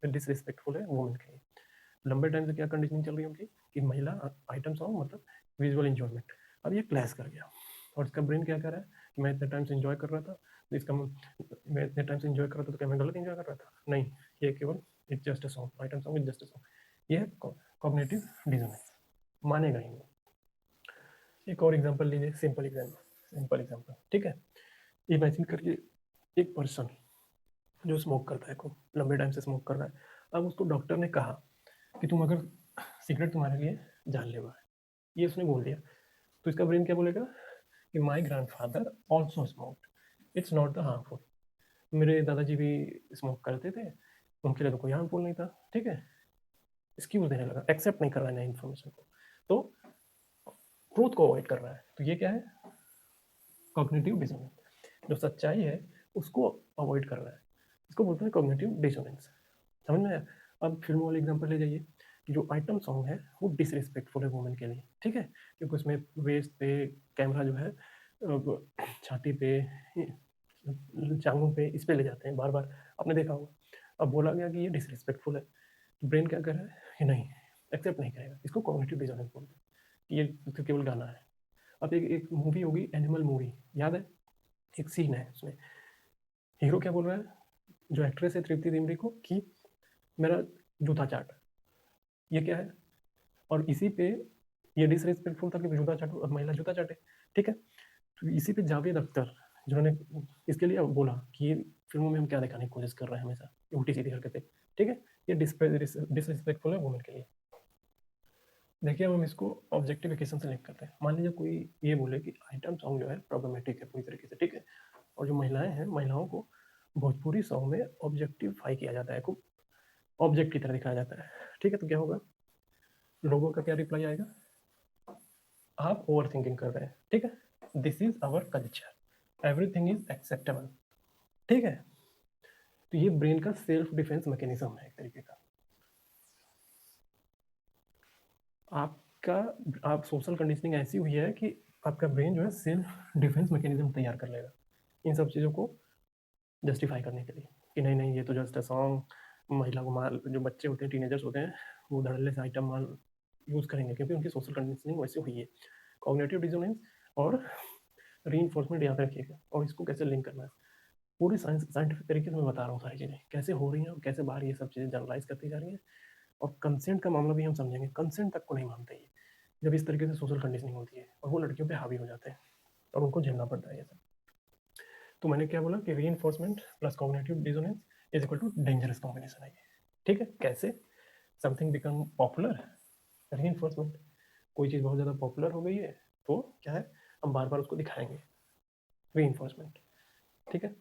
डिसरिस्पेक्टफुल है वुमेन के लिए। लंबे टाइम से क्या कंडीशनिंग चल रही है उनकी कि महिला आइटम सॉन्ग मतलब विजुअल इंजॉयमेंट। अब ये क्लैश कर गया और इसका ब्रेन क्या कर रहा है कि मैं इतने टाइम से इंजॉय कर रहा था, तो इसका मैं इतने टाइम से इंजॉय कर रहा था तो क्या मैं गलत इंजॉय कर रहा था? नहीं, ये केवल it's just a song, item song is just a song. ये है कॉग्निटिव डिसोनेंस, मानेगा ही नहीं। एक और एग्जांपल लीजिए, सिंपल एग्जांपल, ठीक है। इमेजिन करिए एक पर्सन जो स्मोक करता है, खूब लंबे टाइम से स्मोक कर रहा है। अब उसको डॉक्टर ने कहा कि तुम अगर सिगरेट तुम्हारे लिए जानलेवा है, ये उसने बोल दिया, तो इसका ब्रेन क्या बोलेगा कि माई grandfather also smoked, it's not the harmful. मेरे दादाजी भी स्मोक करते थे, उनके लिए तो कोई हार्मफुल नहीं था, ठीक है। एक्सक्यूज देने लगा, एक्सेप्ट नहीं कर रहा है नई इन्फॉर्मेशन को, तो ट्रूथ को अवॉइड कर रहा है। तो ये क्या है? Cognitive dissonance. जो सच्चाई है उसको अवॉइड कर रहा है, इसको बोलते हैं कॉग्निटिव डिसोनेंस। समझ में आया? अब फिल्मों वाले एग्जांपल ले जाइए कि जो आइटम सॉन्ग है वो डिसरिस्पेक्टफुल है वुमेन के लिए, ठीक है, क्योंकि उसमें वेस्ट पे कैमरा जो है छाती पे, जांघों पे, इस पे ले जाते हैं बार बार, आपने देखा होगा। अब बोला गया कि ये डिसरिस्पेक्टफुल है, तो ब्रेन क्या कर रहा है कि नहीं, एक्सेप्ट नहीं करेगा, इसको कॉग्निटिव डिसोनेंस बोलते हैं कि ये तो केवल गाना है। अब एक मूवी होगी एनिमल मूवी, याद है? एक सीन है उसमें, हीरो क्या बोल रहा है, जो एक्ट्रेस है तृप्ति डिमरी को, कि मेरा जूता चाट, ये क्या है? और इसी पे ये डिसरिस्पेक्टफुल था कि जूता चाटो, अब महिला जूता चाटे, ठीक है। तो इसी पे जावेद अख्तर जिन्होंने इसके लिए बोला कि ये फिल्मों में हम क्या दिखाने की कोशिश कर रहे हैं हमेशा, उल्टी सीधी हरकतें, ठीक है, ये डिसरिस्पेक्टफुल है वुमेन के लिए। देखिए अब हम इसको ऑब्जेक्टिफिकेशन से लिंक करते हैं। मान लीजिए कोई ये बोले कि आइटम सॉन्ग जो है प्रॉब्लमेटिक है पूरी तरीके से, ठीक है, और जो महिलाएं हैं, महिलाओं को भोजपुरी सॉन्ग में ऑब्जेक्टिफाई किया जाता है, खूब ऑब्जेक्ट की तरह दिखाया जाता है, ठीक है। तो क्या होगा, लोगों का क्या रिप्लाई आएगा, आप ओवर थिंकिंग कर रहे हैं, ठीक है, this is our culture, everything is acceptable, ठीक है। तो ये ब्रेन का सेल्फ डिफेंस मैकेनिज्म है एक तरीके का। आपका आप सोशल कंडीशनिंग ऐसी हुई है कि आपका ब्रेन जो है सेल्फ डिफेंस मैकेनिज्म तैयार कर लेगा इन सब चीज़ों को जस्टिफाई करने के लिए, कि नहीं नहीं ये तो जस्ट अ सॉन्ग, महिला को माल, जो बच्चे होते हैं टीनेजर्स होते हैं वो धड़ल्ले से आइटम माल यूज़ करेंगे क्योंकि उनकी सोशल कंडीशनिंग वैसे हुई है। कॉग्निटिव डिसोनेंस और रीइंफोर्समेंट याद रखिएगा, और इसको कैसे लिंक करना है पूरी साइंटिफिक तरीके से मैं बता रहा हूँ, सारी चीज़ें कैसे हो रही हैं और कैसे बाहर ये सब चीज़ें जनरलाइज करती जा रही हैं। और कंसेंट का मामला भी हम समझेंगे, कंसेंट तक को नहीं मानते ये जब इस तरीके से सोशल कंडीशनिंग होती है और वो लड़कियों पे हावी हो जाते हैं और उनको झेलना पड़ता है ये सब। तो मैंने क्या बोला कि reinforcement plus cognitive dissonance is equal to dangerous combination है ये, ठीक है। कैसे? समथिंग बिकम पॉपुलर, रीइंफोर्समेंट, कोई चीज़ बहुत ज़्यादा पॉपुलर हो गई है तो क्या है, हम बार बार उसको दिखाएंगे, रीइंफोर्समेंट, ठीक है।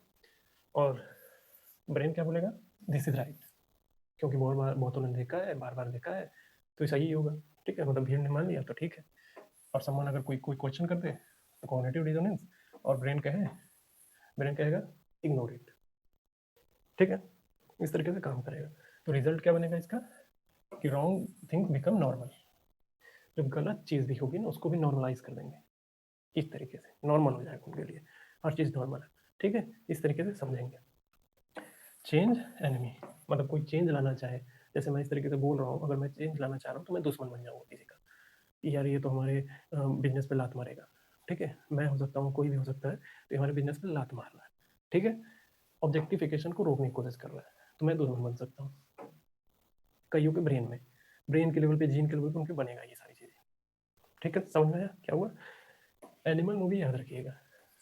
और ब्रेन क्या बोलेगा, दिस इज राइट, क्योंकि बहुत बार बहुतों ने देखा है, बार बार देखा है, तो सही ही होगा, ठीक है, मतलब भीड़ ने मान लिया तो ठीक है। और सम्मान अगर कोई कोई क्वेश्चन कर दे तो कॉग्निटिव डिसोनेंस, और ब्रेन कहेगा इग्नोर इट, ठीक है, इस तरीके से काम करेगा। तो रिजल्ट क्या बनेगा इसका कि रॉन्ग थिंग्स बिकम नॉर्मल, जो गलत चीज़ भी होगी ना उसको भी नॉर्मलाइज कर देंगे, इस तरीके से नॉर्मल हो जाएगा उनके लिए, हर चीज़ नॉर्मल है, ठीक है, इस तरीके से समझेंगे। चेंज एनिमी, मतलब कोई चेंज लाना चाहे, जैसे मैं इस तरीके से बोल रहा हूँ, अगर मैं चेंज लाना चाह रहा हूँ तो मैं दुश्मन बन जाऊँगा किसी का, यार ये तो हमारे बिजनेस पे लात मारेगा, ठीक है, मैं हो सकता हूँ, कोई भी हो सकता है, तो हमारे बिजनेस पे लात मार रहा है, ठीक है, ऑब्जेक्टिफिकेशन को रोकने की कोशिश कर रहा है, तो मैं दुश्मन बन सकता हूँ। कईयों के ब्रेन के लेवल पे, जीन के लेवल पे उनके बनेगा ये सारी चीज़ें, ठीक है। समझ में आया क्या हुआ? एनिमल मूवी याद रखिएगा,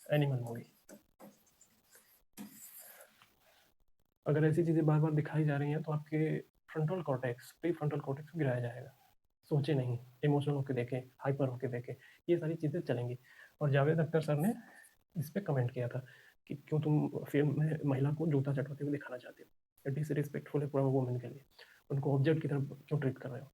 एनिमल मूवी। अगर ऐसी चीज़ें बार बार दिखाई जा रही हैं तो आपके frontal cortex pre frontal cortex को गिराया जाएगा। सोचे नहीं, इमोशनल होकर देखें, हाइपर होकर देखें, ये सारी चीज़ें चलेंगी। और जावेद अख्तर सर ने इस पे कमेंट किया था कि क्यों तुम फिल्म में महिला को जूता चटवाते हुए दिखाना चाहते हो, डिसरिस्पेक्टफुल है पूरा वुमेन के लिए, उनको ऑब्जेक्ट की तरफ क्यों ट्रीट कर रहे हो।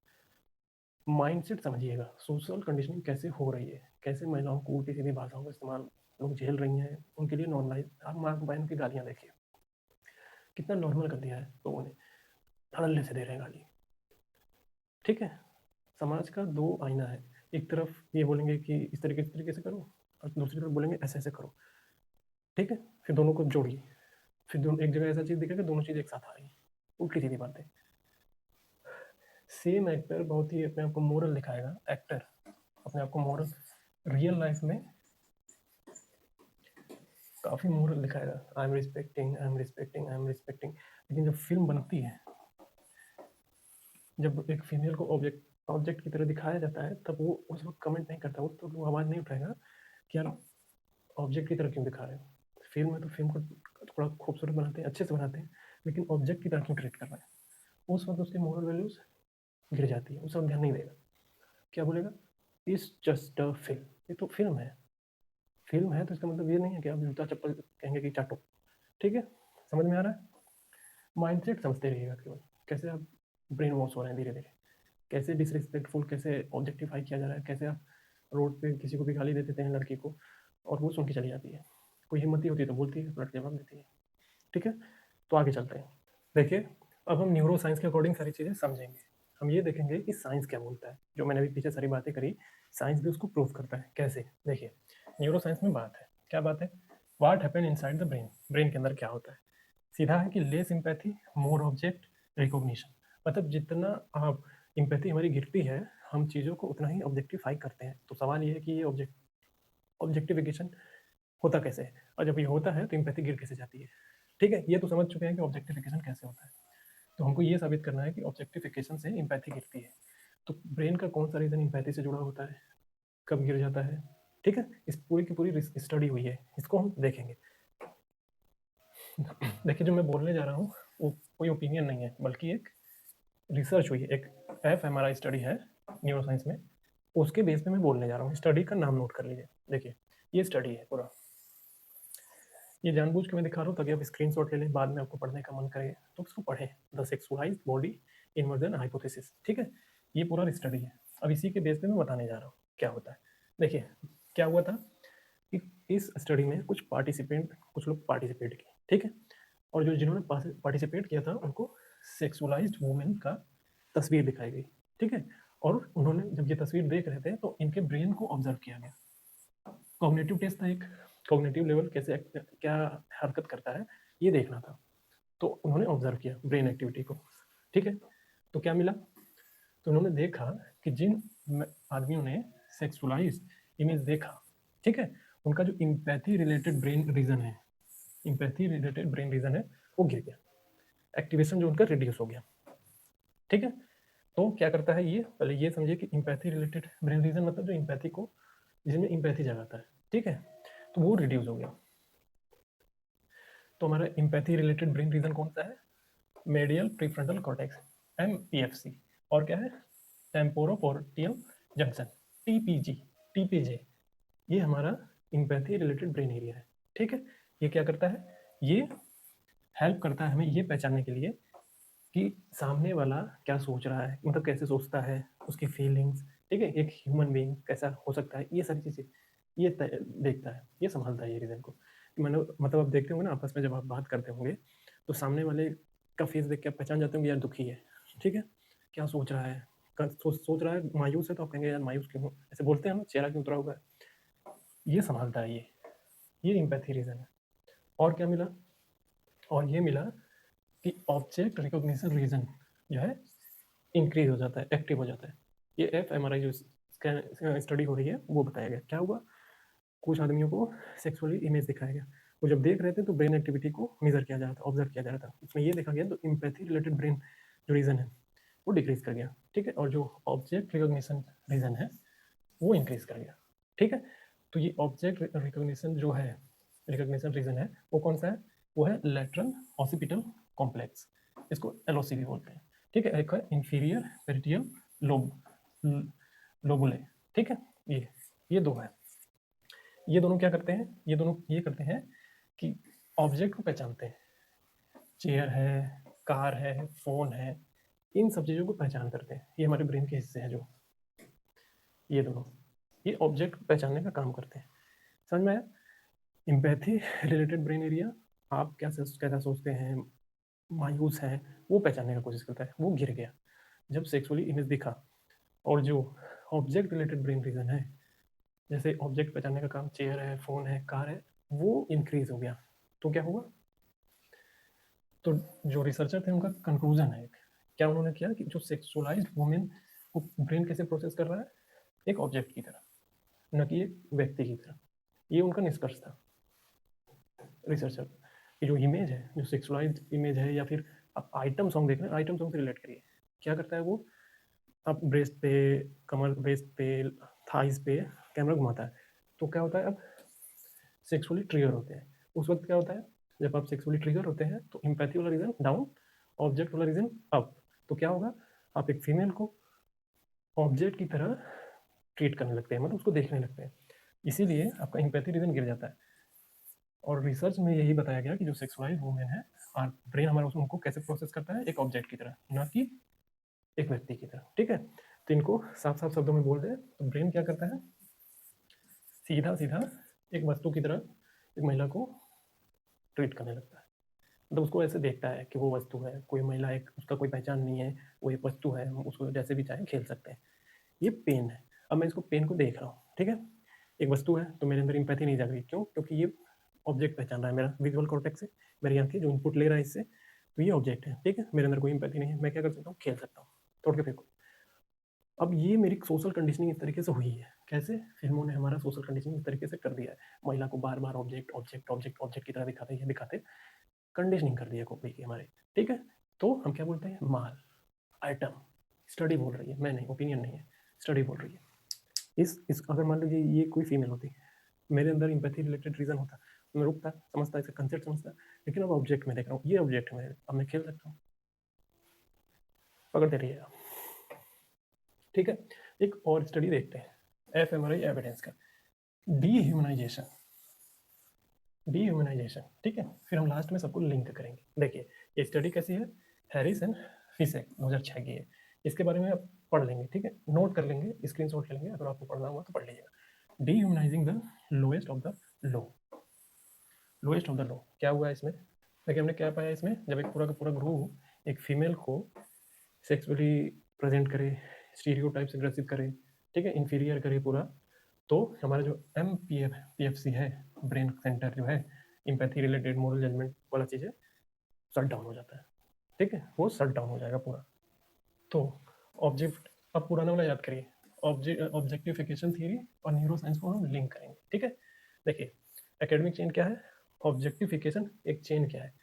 माइंडसेट समझिएगा, सोशल कंडीशनिंग कैसे हो रही है, कैसे महिलाओं को उल्टी सीधी भाषाओं का इस्तेमाल लोग झेल रही हैं, उनके लिए नॉर्मलाइज। आप माँ बहन की गालियाँ देखिए, कितना नॉर्मल कर दिया है लोगों ने, धड़ल्ले से दे रहे हैं गाली। ठीक है, समाज का दो आईना है, एक तरफ ये बोलेंगे कि इस तरीके से करो, और दूसरी तरफ बोलेंगे ऐसे ऐसे करो। ठीक है, फिर दोनों को जोड़िए, फिर दोनों एक जगह ऐसा चीज़ दिखेगा, दोनों चीज़ एक साथ आ रही, उल्टी सीधी बातें। सेम एक्टर बहुत ही अपने आप को मोरल दिखाएगा, एक्टर अपने आप को मोरल रियल लाइफ में काफ़ी मोरल दिखाएगा, I am respecting, I am respecting, I am respecting. लेकिन जब फिल्म बनती है, जब एक फीमेल को ऑब्जेक्ट की तरह दिखाया जाता है, तब वो उस वक्त कमेंट नहीं करता, तो वो आवाज़ नहीं उठाएगा कि यार ऑब्जेक्ट की तरह क्यों दिखा रहे हो। फिल्म में तो फिल्म को थोड़ा खूबसूरत बनाते हैं, अच्छे से बनाते हैं, लेकिन ऑब्जेक्ट की तरह क्यों ट्रीट कर रहे हैं। उस वक्त उसकी मोरल वैल्यूज गिर जाती है, उस वक्त ध्यान नहीं देगा, क्या बोलेगा, इट्स जस्ट अ फिल्म, ये तो फिल्म है। फिल्म है तो इसका मतलब ये नहीं है कि आप जूता चप्पल कहेंगे कि चाटो। ठीक है, समझ में आ रहा है। माइंडसेट समझते रहिएगा केवल, कैसे आप ब्रेन वॉश हो रहे हैं धीरे धीरे, कैसे डिसरिस्पेक्टफुल, कैसे ऑब्जेक्टिफाई किया जा रहा है, कैसे आप रोड पे किसी को भी गाली दे देते हैं लड़की को, और वो सुन के चली जाती है, कोई हिम्मत ही होती है तो बोलती है, पलट जवाब देती है। ठीक है, तो आगे चलते हैं। देखिए, अब हम न्यूरो साइंस के अकॉर्डिंग सारी चीज़ें समझेंगे। हम ये देखेंगे कि साइंस क्या बोलता है, जो मैंने अभी पीछे सारी बातें करी, साइंस भी उसको प्रूव करता है। कैसे, देखिए, न्यूरो साइंस में बात है, क्या बात है, what happen inside the brain, brain के अंदर क्या होता है। सीधा है कि लेस इम्पैथी मोर ऑब्जेक्ट रिकॉग्निशन, मतलब जितना आप इम्पैथी हमारी गिरती है, हम चीज़ों को उतना ही ऑब्जेक्टिफाई करते हैं। तो सवाल ये है कि ये ऑब्जेक्टिफिकेशन होता कैसे है, और जब ये होता है तो इम्पैथी गिर कैसे जाती है। ठीक है, ये तो समझ चुके हैं कि ऑब्जेक्टिफिकेशन कैसे होता है। तो हमको ये साबित करना है कि ऑब्जेक्टिफिकेशन से इम्पैथी गिरती है। तो ब्रेन का कौन सा रीजन इम्पैथी से जुड़ा होता है, कब गिर जाता है। ठीक है, इस पूरी की पूरी स्टडी हुई है, इसको हम देखेंगे। देखिए, जो मैं बोलने जा रहा हूँ वो कोई ओपिनियन नहीं है, बल्कि एक रिसर्च हुई है, एक fMRI स्टडी है न्यूरो साइंस में, उसके बेस पे मैं बोलने जा रहा हूँ। स्टडी का नाम नोट कर लीजिए। देखिए, ये स्टडी है पूरा, ये जानबूझ के मैं दिखा रहा हूँ ताकि आप स्क्रीनशॉट ले लें, बाद में आपको पढ़ने का मन करे तो उसको पढ़ें। द सेक्सुअलाइज्ड बॉडी इन्वर्जन हाइपोथेसिस, ठीक है, ये पूरा स्टडी है। अब इसी के बेस पे मैं बताने जा रहा हूँ क्या होता है। देखिए, क्या हुआ था कि इस स्टडी में कुछ लोग पार्टिसिपेट किए, ठीक है, और जो जिन्होंने पार्टिसिपेट किया था उनको सेक्सुअलाइज्ड वुमेन का तस्वीर दिखाई गई। ठीक है, और उन्होंने जब ये तस्वीर देख रहे थे तो इनके ब्रेन को ऑब्जर्व किया गया। कॉग्निटिव टेस्ट था एक, कॉग्निटिव लेवल कैसे क्या हरकत करता है ये देखना था। तो उन्होंने ऑब्जर्व किया ब्रेन एक्टिविटी को। ठीक है, तो क्या मिला, तो उन्होंने देखा कि जिन आदमियों ने सेक्सुअलाइज इमेज देखा, ठीक है, उनका जो इम्पैथी रिलेटेड ब्रेन रीजन है, इम्पैथी रिलेटेड ब्रेन रीजन है, वो गिर गया, एक्टिवेशन जो उनका रिड्यूस हो गया। ठीक है, तो क्या करता है ये, पहले ये समझिए कि इम्पैथी रिलेटेड ब्रेन रीजन मतलब जो इम्पैथी को, जिसमें इम्पैथी जगाता है, ठीक है, तो वो रिड्यूस हो गया। तो हमारा इम्पैथी रिलेटेड ब्रेन रीजन कौन सा है, मेडियल प्रीफ्रंटल कॉर्टेक्स, MPFC, और क्या है, टेम्पोरोपोर्टियल जंक्शन, TPG, TPJ, ये हमारा इम्पैथी रिलेटेड ब्रेन एरिया है। ठीक है, ये क्या करता है, ये हेल्प करता है हमें ये पहचानने के लिए कि सामने वाला क्या सोच रहा है, मतलब कैसे सोचता है, उसकी फीलिंग्स। ठीक है, एक ह्यूमन बीइंग कैसा हो सकता है, ये सारी चीज़ें ये देखता है, ये संभालता है ये रीजन को। मैंने मतलब आप देखते होंगे ना आपस में जब आप बात करते होंगे, तो सामने वाले का फेस देख के आप पहचान जाते होंगे यार दुखी है। ठीक है, क्या सोच रहा है, सोच रहा है मायूस है, तो आप कहेंगे यार मायूस क्यों हो, ऐसे बोलते हैं ना, चेहरा क्यों उतरा हुआ है, ये संभालता है ये इम्पैथी रीजन है। और क्या मिला, और ये मिला कि ऑब्जेक्ट रिकॉग्निशन रीजन जो है इंक्रीज हो जाता है, एक्टिव हो जाता है। ये fMRI जो स्टडी हो रही है वो बताया गया। क्या हुआ, कुछ आदमियों को सेक्सुअली इमेज दिखाया गया, वो जब देख रहे थे तो ब्रेन एक्टिविटी को मेजर किया जा रहा था, ऑब्जर्व किया जा रहा था, उसमें ये देखा गया तो इम्पैथी रिलेटेड ब्रेन जो रीजन है वो डिक्रीज कर गया। ठीक है, और जो ऑब्जेक्ट रिकॉग्निशन रीजन है वो इंक्रीज कर गया। ठीक है, तो ये ऑब्जेक्ट रिकॉग्निशन जो है, रिकॉग्निशन रीजन है, वो कौन सा है, वो है लेटरल ऑसिपिटल कॉम्प्लेक्स, इसको एलओसी भी बोलते हैं। ठीक है, एक है इंफीरियर पेरिटियल लोब लोबुले। ठीक है, ये दो है। ये दोनों क्या करते हैं, ये दोनों ये करते हैं कि ऑब्जेक्ट को पहचानते हैं। चेयर है, कार है, फोन है, इन सब चीज़ों को पहचान करते हैं। ये हमारे ब्रेन के हिस्से हैं जो ये दोनों, ये ऑब्जेक्ट को पहचानने का काम करते हैं। समझ में आया? एम्पैथी रिलेटेड ब्रेन एरिया, आप कैसा सोचते हैं, मायूस है, वो पहचानने की कोशिश करता है। वो गिर गया जब सेक्सुअली इमेज दिखा। और जो ऑब्जेक्ट रिलेटेड ब्रेन रीजन है, जैसे ऑब्जेक्ट पहचानने का काम चेयर है, फोन है, कार है, वो इंक्रीज हो गया। तो क्या हुआ? तो जो रिसर्चर थे उनका कंक्लूजन है, क्या उन्होंने किया कि जो सेक्सुअलाइज्ड वुमेन को ब्रेन कैसे प्रोसेस कर रहा है, एक ऑब्जेक्ट की तरह, न कि एक व्यक्ति की तरह। ये उनका निष्कर्ष था रिसर्चर। ये जो इमेज है, जो सेक्सुअलाइज्ड इमेज है, या फिर आप आइटम सॉन्ग देख रहे हैं, आइटम सॉन्ग से रिलेट करिए। क्या करता है वो? आप ब्रेस्ट पे, कमर, ब्रेस्ट पे, थाइस पे कैमरा घुमाता है, तो क्या होता है, अब सेक्सुअली ट्रिगर होते हैं। उस वक्त क्या होता है, जब आप सेक्सुअली ट्रिगर होते हैं तो इम्पैथी वाला रीजन डाउन, ऑब्जेक्ट वाला रीजन अप। तो क्या होगा, आप एक फीमेल को ऑब्जेक्ट की तरह ट्रीट करने लगते हैं, मतलब उसको देखने लगते हैं, इसीलिए आपका इम्पैथी रीजन गिर जाता है। और रिसर्च में यही बताया गया कि जो सेक्सुअलाइज्ड वुमेन है, और ब्रेन हमारा उनको कैसे प्रोसेस करता है, एक ऑब्जेक्ट की तरह, ना कि एक व्यक्ति की तरह। ठीक है, तो इनको साफ साफ शब्दों में बोल दे तो ब्रेन क्या करता है, सीधा सीधा एक वस्तु की तरह एक महिला को ट्रीट करने लगता है। मतलब उसको ऐसे देखता है कि वो वस्तु है, कोई महिला एक, उसका कोई पहचान नहीं है, वो एक वस्तु है, हम उसको जैसे भी चाहे खेल सकते हैं। ये पेन है। अब मैं इसको पेन को देख रहा हूँ, ठीक है, एक वस्तु है, तो मेरे अंदर इंपैथी नहीं जाग रही। क्यों? क्योंकि ये ऑब्जेक्ट पहचान रहा है, मेरा विजुअल कॉर्टेक्स से, मेरी आंखें जो इनपुट ले रहा है इससे, तो ये ऑब्जेक्ट है। ठीक है, मेरे अंदर कोई इंपैथी नहीं है, मैं क्या कर सकता हूँ, खेल सकता हूँ, तोड़ के फेंको। अब ये मेरी सोशल कंडीशनिंग इस तरीके से हुई है। कैसे? फिल्मों ने हमारा सोशल कंडीशनिंग इस तरीके से कर दिया है, महिला को बार बार ऑब्जेक्ट ऑब्जेक्ट ऑब्जेक्ट ऑब्जेक्ट की तरह दिखाते हैं, दिखाते कंडीशनिंग कर दिया कॉपी की हमारे। ठीक है, तो हम क्या बोलते हैं, माल, आइटम। स्टडी बोल रही है, मैं नहीं, ओपिनियन नहीं है, स्टडी बोल रही है। इस अगर मान लीजिए ये कोई फीमेल होती, मेरे अंदर इंपैथी रिलेटेड रीजन होता, मैं रुकता, समझता, इसका कंसेप्ट समझता, लेकिन अब ऑब्जेक्ट में देख रहा हूँ, ये ऑब्जेक्ट है, अब मैं खेल सकता हूँ। पकड़ते रहिएगा। ठीक है, एक और स्टडी देखते हैं, एफएमआरआई एविडेंस का, डीह्यूमनाइजेशन। डीह्यूमनाइजेशन, ठीक है, फिर हम लास्ट में सबको लिंक करेंगे। देखिए ये स्टडी कैसी है, हैरिस एंड फिशेक 2006 की है। इसके बारे में आप पढ़ लेंगे, ठीक है, नोट कर लेंगे, स्क्रीनशॉट ले लेंगे, अगर आपको पढ़ना हुआ तो पढ़ लीजिएगा। Dehumanising the lowest of the low. Lowest of the low क्या हुआ इसमें? देखिए हमने क्या पाया इसमें, जब एक पूरा का पूरा ग्रुप एक फीमेल को सेक्सुअली प्रेजेंट करे, स्टीरियोटाइप से ग्रसित करे, ठीक है, इंफीरियर करे पूरा, तो हमारा जो MPFC है, ब्रेन सेंटर जो है, इम्पैथी रिलेटेड मोरल जजमेंट वाला चीज़ है, शट डाउन हो जाता है। ठीक है, वो शट डाउन हो जाएगा पूरा। तो ऑब्जेक्ट, अब पुराना वाला याद करिए, ऑब्जेक्टिफिकेशन थ्योरी और न्यूरो साइंस को हम लिंक करेंगे। ठीक है, देखिए एकेडमिक चेन क्या है, ऑब्जेक्टिफिकेशन एक चेन क्या है,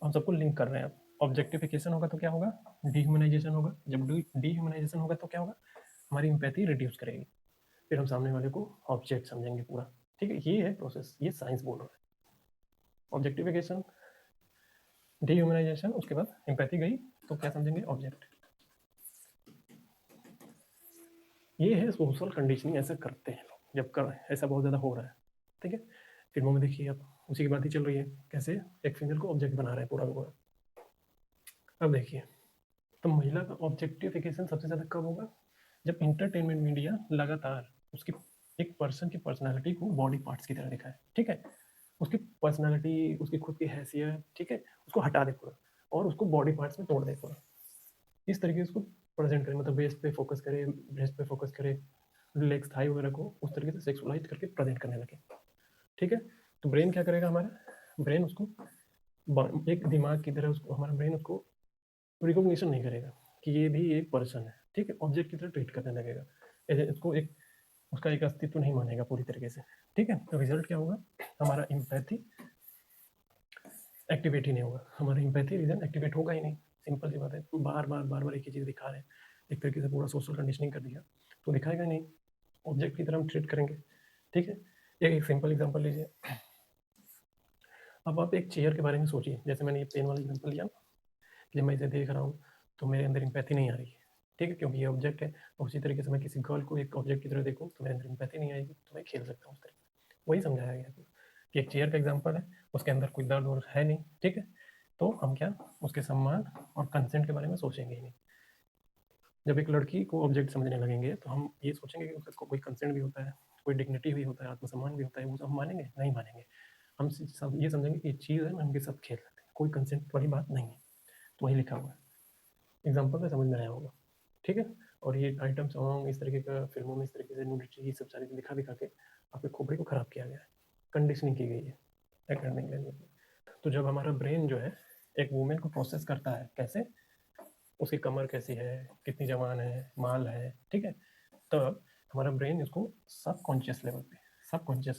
हम सबको लिंक कर रहे हैं। ऑब्जेक्टिफिकेशन होगा तो क्या होगा, डीह्यूमनाइजेशन होगा। जब डीह्यूमनाइजेशन होगा तो क्या होगा, हमारी इम्पैथी रिड्यूस करेगी, फिर हम सामने वाले को ऑब्जेक्ट समझेंगे पूरा। ठीक है, ये है प्रोसेस, ये साइंस बोल रहा है। ऑब्जेक्टिफिकेशन, डीह्यूमनाइजेशन, उसके बाद एम्पैथी गई तो क्या समझेंगे, ऑब्जेक्ट। ये है सोशल कंडीशनिंग, ऐसा करते हैं लोग, जब कर ऐसा बहुत ज़्यादा हो रहा है। ठीक है, फिल्मों में देखिए अब उसी की बात ही चल रही है, कैसे एक फीमेल को ऑब्जेक्ट बना रहे हैं पूरा का पूरा। अब देखिए, तो महिला का ऑब्जेक्टिफिकेशन सबसे ज़्यादा कब होगा, जब इंटरटेनमेंट मीडिया लगातार उसकी एक पर्सन की पर्सनालिटी को बॉडी पार्ट्स की तरह दिखाए। ठीक है, उसकी पर्सनालिटी, उसकी खुद की हैसियत, ठीक है, उसको हटा दे पूरा और उसको बॉडी पार्ट्स में तोड़ दे पूरा, इस तरीके से उसको प्रेजेंट करे, मतलब वेस्ट पे फोकस करे, ब्रेस्ट पे फोकस करे, लेग्स, थाई वगैरह को उस तरीके से सेक्सुअलाइज करके प्रेजेंट करने लगे। ठीक है, तो ब्रेन क्या करेगा हमारा, ब्रेन उसको एक दिमाग की तरह, उसको हमारा ब्रेन उसको रिकॉग्निशन नहीं करेगा कि ये भी एक पर्सन है। ठीक है, ऑब्जेक्ट की तरह ट्रीट करने लगेगा, इसको एक, उसका एक अस्तित्व नहीं मानेगा पूरी तरीके से। ठीक है, तो रिजल्ट क्या होगा, हमारा इम्पैथी एक्टिवेट ही नहीं होगा, हमारा इम्पैथी रीजन एक्टिवेट होगा ही नहीं। सिंपल सी बात है, बार बार बार बार एक ही चीज़ दिखा रहे हैं, एक तरीके से पूरा सोशल कंडीशनिंग कर दिया, तो दिखाएगा नहीं, ऑब्जेक्ट की तरह हम ट्रीट करेंगे। ठीक है, एक सिंपल एग्जांपल लीजिए, अब आप एक चेयर के बारे में सोचिए, जैसे मैंने ये पेन वाला एग्जांपल लिया, जब मैं इसे देख रहा हूँ तो मेरे अंदर एम्पैथी नहीं आ रही है, ठीक है, क्योंकि ये ऑब्जेक्ट है। और उसी तरीके से मैं किसी गर्ल को एक ऑब्जेक्ट की तरह देखूँ तो मेरे अंदर एम्पैथी नहीं आएगी, तो मैं खेल सकता हूँ उस तरीके से। वही समझाया गया है कि एक चेयर का एग्जाम्पल है, उसके अंदर कोई दर्द वर्द है नहीं, ठीक है, तो हम क्या उसके सम्मान और कंसेंट के बारे में सोचेंगे ही नहीं। जब एक लड़की को ऑब्जेक्ट समझने लगेंगे तो हम ये सोचेंगे कि उसका कोई कंसेंट भी होता है, कोई डिग्निटी भी होता है, आत्मसम्मान भी होता है, वो सब हम मानेंगे नहीं मानेंगे। हम सब ये समझेंगे कि चीज़ है, हम के साथ खेल सकते हैं, कोई कंसेंट वाली बात नहीं है। तो वही लिखा हुआ है, एग्जाम्पल में समझ में आया होगा, ठीक है। और ये आइटम सॉन्ग इस तरीके का फिल्मों में इस तरीके से न्यूडिटी ये सब सारी दिखा दिखा के आपके खोपड़ी को खराब किया गया है, कंडीशनिंग की गई है एकेडमिक लैंग्वेज में। तो जब हमारा ब्रेन जो है एक वूमेन को प्रोसेस करता है, कैसे, उसकी कमर कैसी है, कितनी जवान है, माल है, ठीक है, तब हमारा ब्रेन इसको सब कॉन्शियस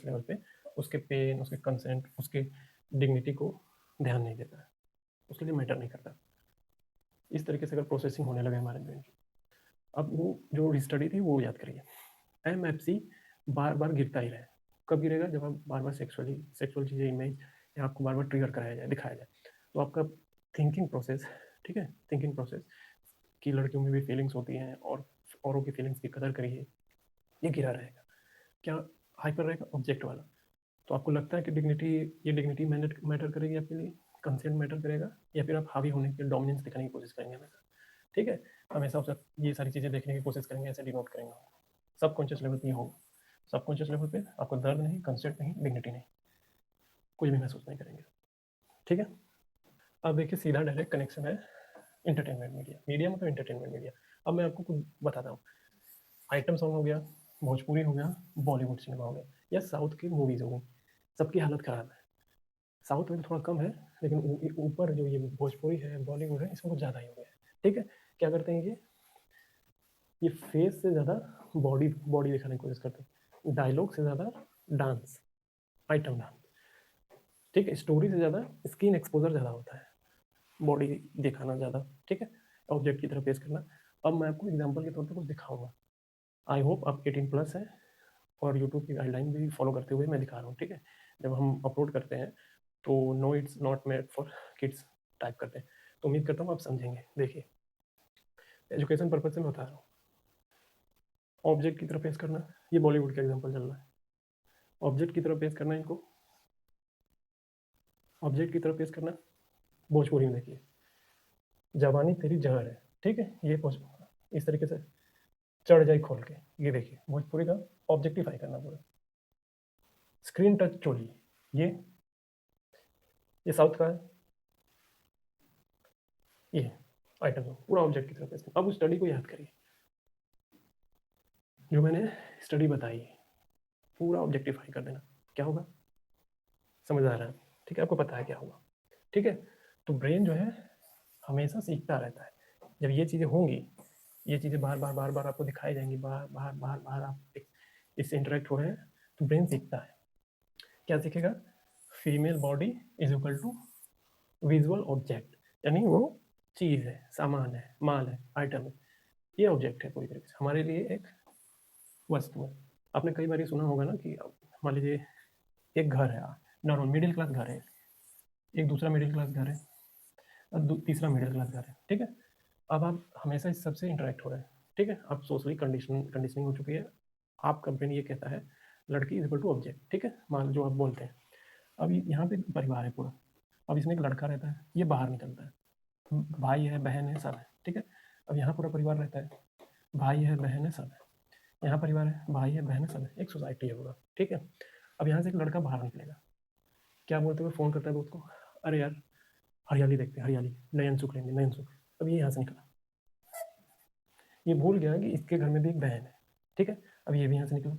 लेवल पे उसके पेन, उसके कंसेंट, उसके डिग्निटी को ध्यान नहीं देता है, उसके लिए मैटर नहीं करता। इस तरीके से अगर प्रोसेसिंग होने लगे हमारे ब्रेन की, अब वो जो स्टडी थी वो याद करिए, MFC बार बार गिरता ही रहे। कब गिरेगा? जब आप बार बार सेक्सुअल चीज़ें, इमेज या आपको बार बार ट्रिगर कराया जाए, दिखाया जाए, तो आपका थिंकिंग प्रोसेस, ठीक है, थिंकिंग प्रोसेस कि लड़कियों में भी फीलिंग्स होती हैं और औरों की फीलिंग्स की कदर करिए, ये गिरा रहेगा। क्या हाइपर रहेगा? ऑब्जेक्ट वाला। तो आपको लगता है कि डिग्निटी मैटर करेगी आपके लिए, कंसेंट मैटर करेगा, या फिर आप हावी होने की डोमिनेंस दिखाने की कोशिश करेंगे हमेशा, ठीक है, हमेशा उसे ये सारी चीज़ें देखने की कोशिश करेंगे, ऐसे डिनोट करेंगे। सब कॉन्शियस लेवल पे ये होगा, सब कॉन्शियस लेवल पे आपको दर्द नहीं, कंसेंट नहीं, डिग्निटी नहीं, कुछ भी महसूस नहीं करेंगे, ठीक है। अब देखिए सीधा डायरेक्ट कनेक्शन है इंटरटेनमेंट मीडिया, मीडिया मतलब इंटरटेनमेंट मीडिया। अब मैं आपको कुछ बताता हूँ, आइटम सॉन्ग हो गया, भोजपुरी हो गया, बॉलीवुड सिनेमा हो गया, या साउथ की मूवीज़ हो गई, सबकी हालत ख़राब है। साउथ में तो थोड़ा कम है, लेकिन ऊपर जो ये भोजपुरी है, बॉलीवुड है, इसमें कुछ ज़्यादा ही हो गया है, ठीक है। क्या करते हैं ये फेस से ज़्यादा बॉडी बॉडी दिखाने की कोशिश करते हैं, डायलॉग से ज़्यादा डांस, आइटम डांस, ठीक है, स्टोरी से ज़्यादा स्किन एक्सपोजर ज़्यादा होता है, बॉडी दिखाना ज़्यादा, ठीक है, ऑब्जेक्ट की तरफ पेश करना। अब मैं आपको एग्जाम्पल के तौर पर कुछ दिखाऊंगा, आई होप आप 18+ है और यूट्यूब की गाइडलाइन भी फॉलो करते हुए मैं दिखा रहा हूँ, ठीक है। जब हम अपलोड करते हैं तो no it's not made for kids type करते हैं, तो उम्मीद करता हूँ आप समझेंगे। देखिए, एजुकेशन पर्पज से मैं बता रहा हूँ, ऑब्जेक्ट की तरफ पेश करना, ये बॉलीवुड का एग्जाम्पल चल रहा है, ऑब्जेक्ट की तरफ पेश करना, इनको ऑब्जेक्ट की तरफ पेश करना। भोजपुरी में देखिए, जवानी तेरी जहर है, ठीक है, ये इस तरीके से चढ़ जाए खोल के, ये देखिए भोजपुरी का ऑब्जेक्टिफाई करना पूरा। स्क्रीन टच चोली, ये साउथ का है, ये आइटम पूरा ऑब्जेक्ट की तरफ पेश। अब उस स्टडी को याद करिए, जो मैंने स्टडी बताई, पूरा ऑब्जेक्टिफाई कर देना, क्या होगा? समझ आ रहा है? ठीक है, आपको पता है क्या होगा, ठीक है। तो ब्रेन जो है हमेशा सीखता रहता है, जब ये चीज़ें होंगी, ये चीज़ें बार बार बार बार आपको दिखाई जाएंगी, बार बार बार बार आप इससे इंटरेक्ट हो रहे हैं, तो ब्रेन सीखता है। क्या सीखेगा? Female body is equal to visual object, यानी वो चीज़ है, सामान है, माल है, आइटम है, ये ऑब्जेक्ट है पूरी तरीके से हमारे लिए एक वस्तु है। आपने कई बार ये सुना होगा ना कि मान लीजिए एक घर है, नॉर्मल मिडिल क्लास घर है, एक दूसरा मिडिल क्लास घर है, और तीसरा मिडिल क्लास घर है, ठीक है। अब आप हमेशा इस सबसे इंटरेक्ट हो रहे हैं, ठीक है, आप सोशली कंडीशनिंग हो चुकी है, आपका ब्रेन ये कहता है लड़की इज इक्वल टू ऑब्जेक्ट, ठीक है, मान जो आप बोलते हैं। अब यहाँ पे परिवार है पूरा, अब इसमें एक लड़का रहता है, ये बाहर निकलता है, भाई है, बहन है, सब है, ठीक है। अब यहाँ पूरा परिवार रहता है, भाई है, बहन है, सब है, यहाँ परिवार है, भाई है, बहन है, सब है, एक सोसाइटी है पूरा, ठीक है। अब यहाँ से एक लड़का बाहर निकलेगा, क्या बोलते हुए फ़ोन करता है दोस्त को, अरे यार हरियाली देखते हैं, हरियाली, नयन सुख लेंगे, नयन सुख। अब ये यहाँ से निकला, ये भूल गया कि इसके घर में भी एक बहन है, ठीक है। अब ये भी यहाँ से निकला,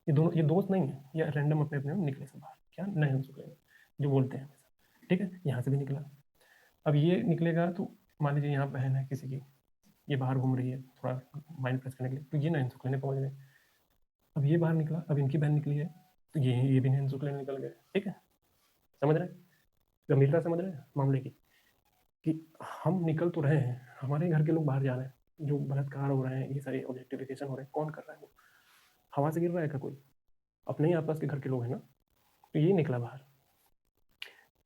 ये दोनों, ये दोस्त नहीं है, ये रैंडम अपने अपने निकले से बाहर, क्या नयन सुख लेंगे जो बोलते हैं हमेशा, ठीक है, यहाँ से भी निकला। अब ये निकलेगा तो मान लीजिए यहाँ बहन है किसी की, ये बाहर घूम रही है थोड़ा माइंड फ्रेश करने के लिए, तो ये नयन सुख लेने पहुंच गए। अब ये बाहर निकला, अब इनकी बहन निकली है, तो ये भी नयन सुख लेने निकल गए, ठीक है। समझ रहे हैं गंभीरता, समझ रहे हैं मामले की, कि हम निकल तो रहे हैं, हमारे घर के लोग बाहर जा रहे हैं, जो बलात्कार हो रहे हैं, ये सारे ऑब्जेक्टिफिकेशन हो रहे हैं, कौन कर रहा है? वो हवा से गिर रहा है क्या कोई? अपने ही आपस के घर के लोग हैं ना, तो ये निकला बाहर,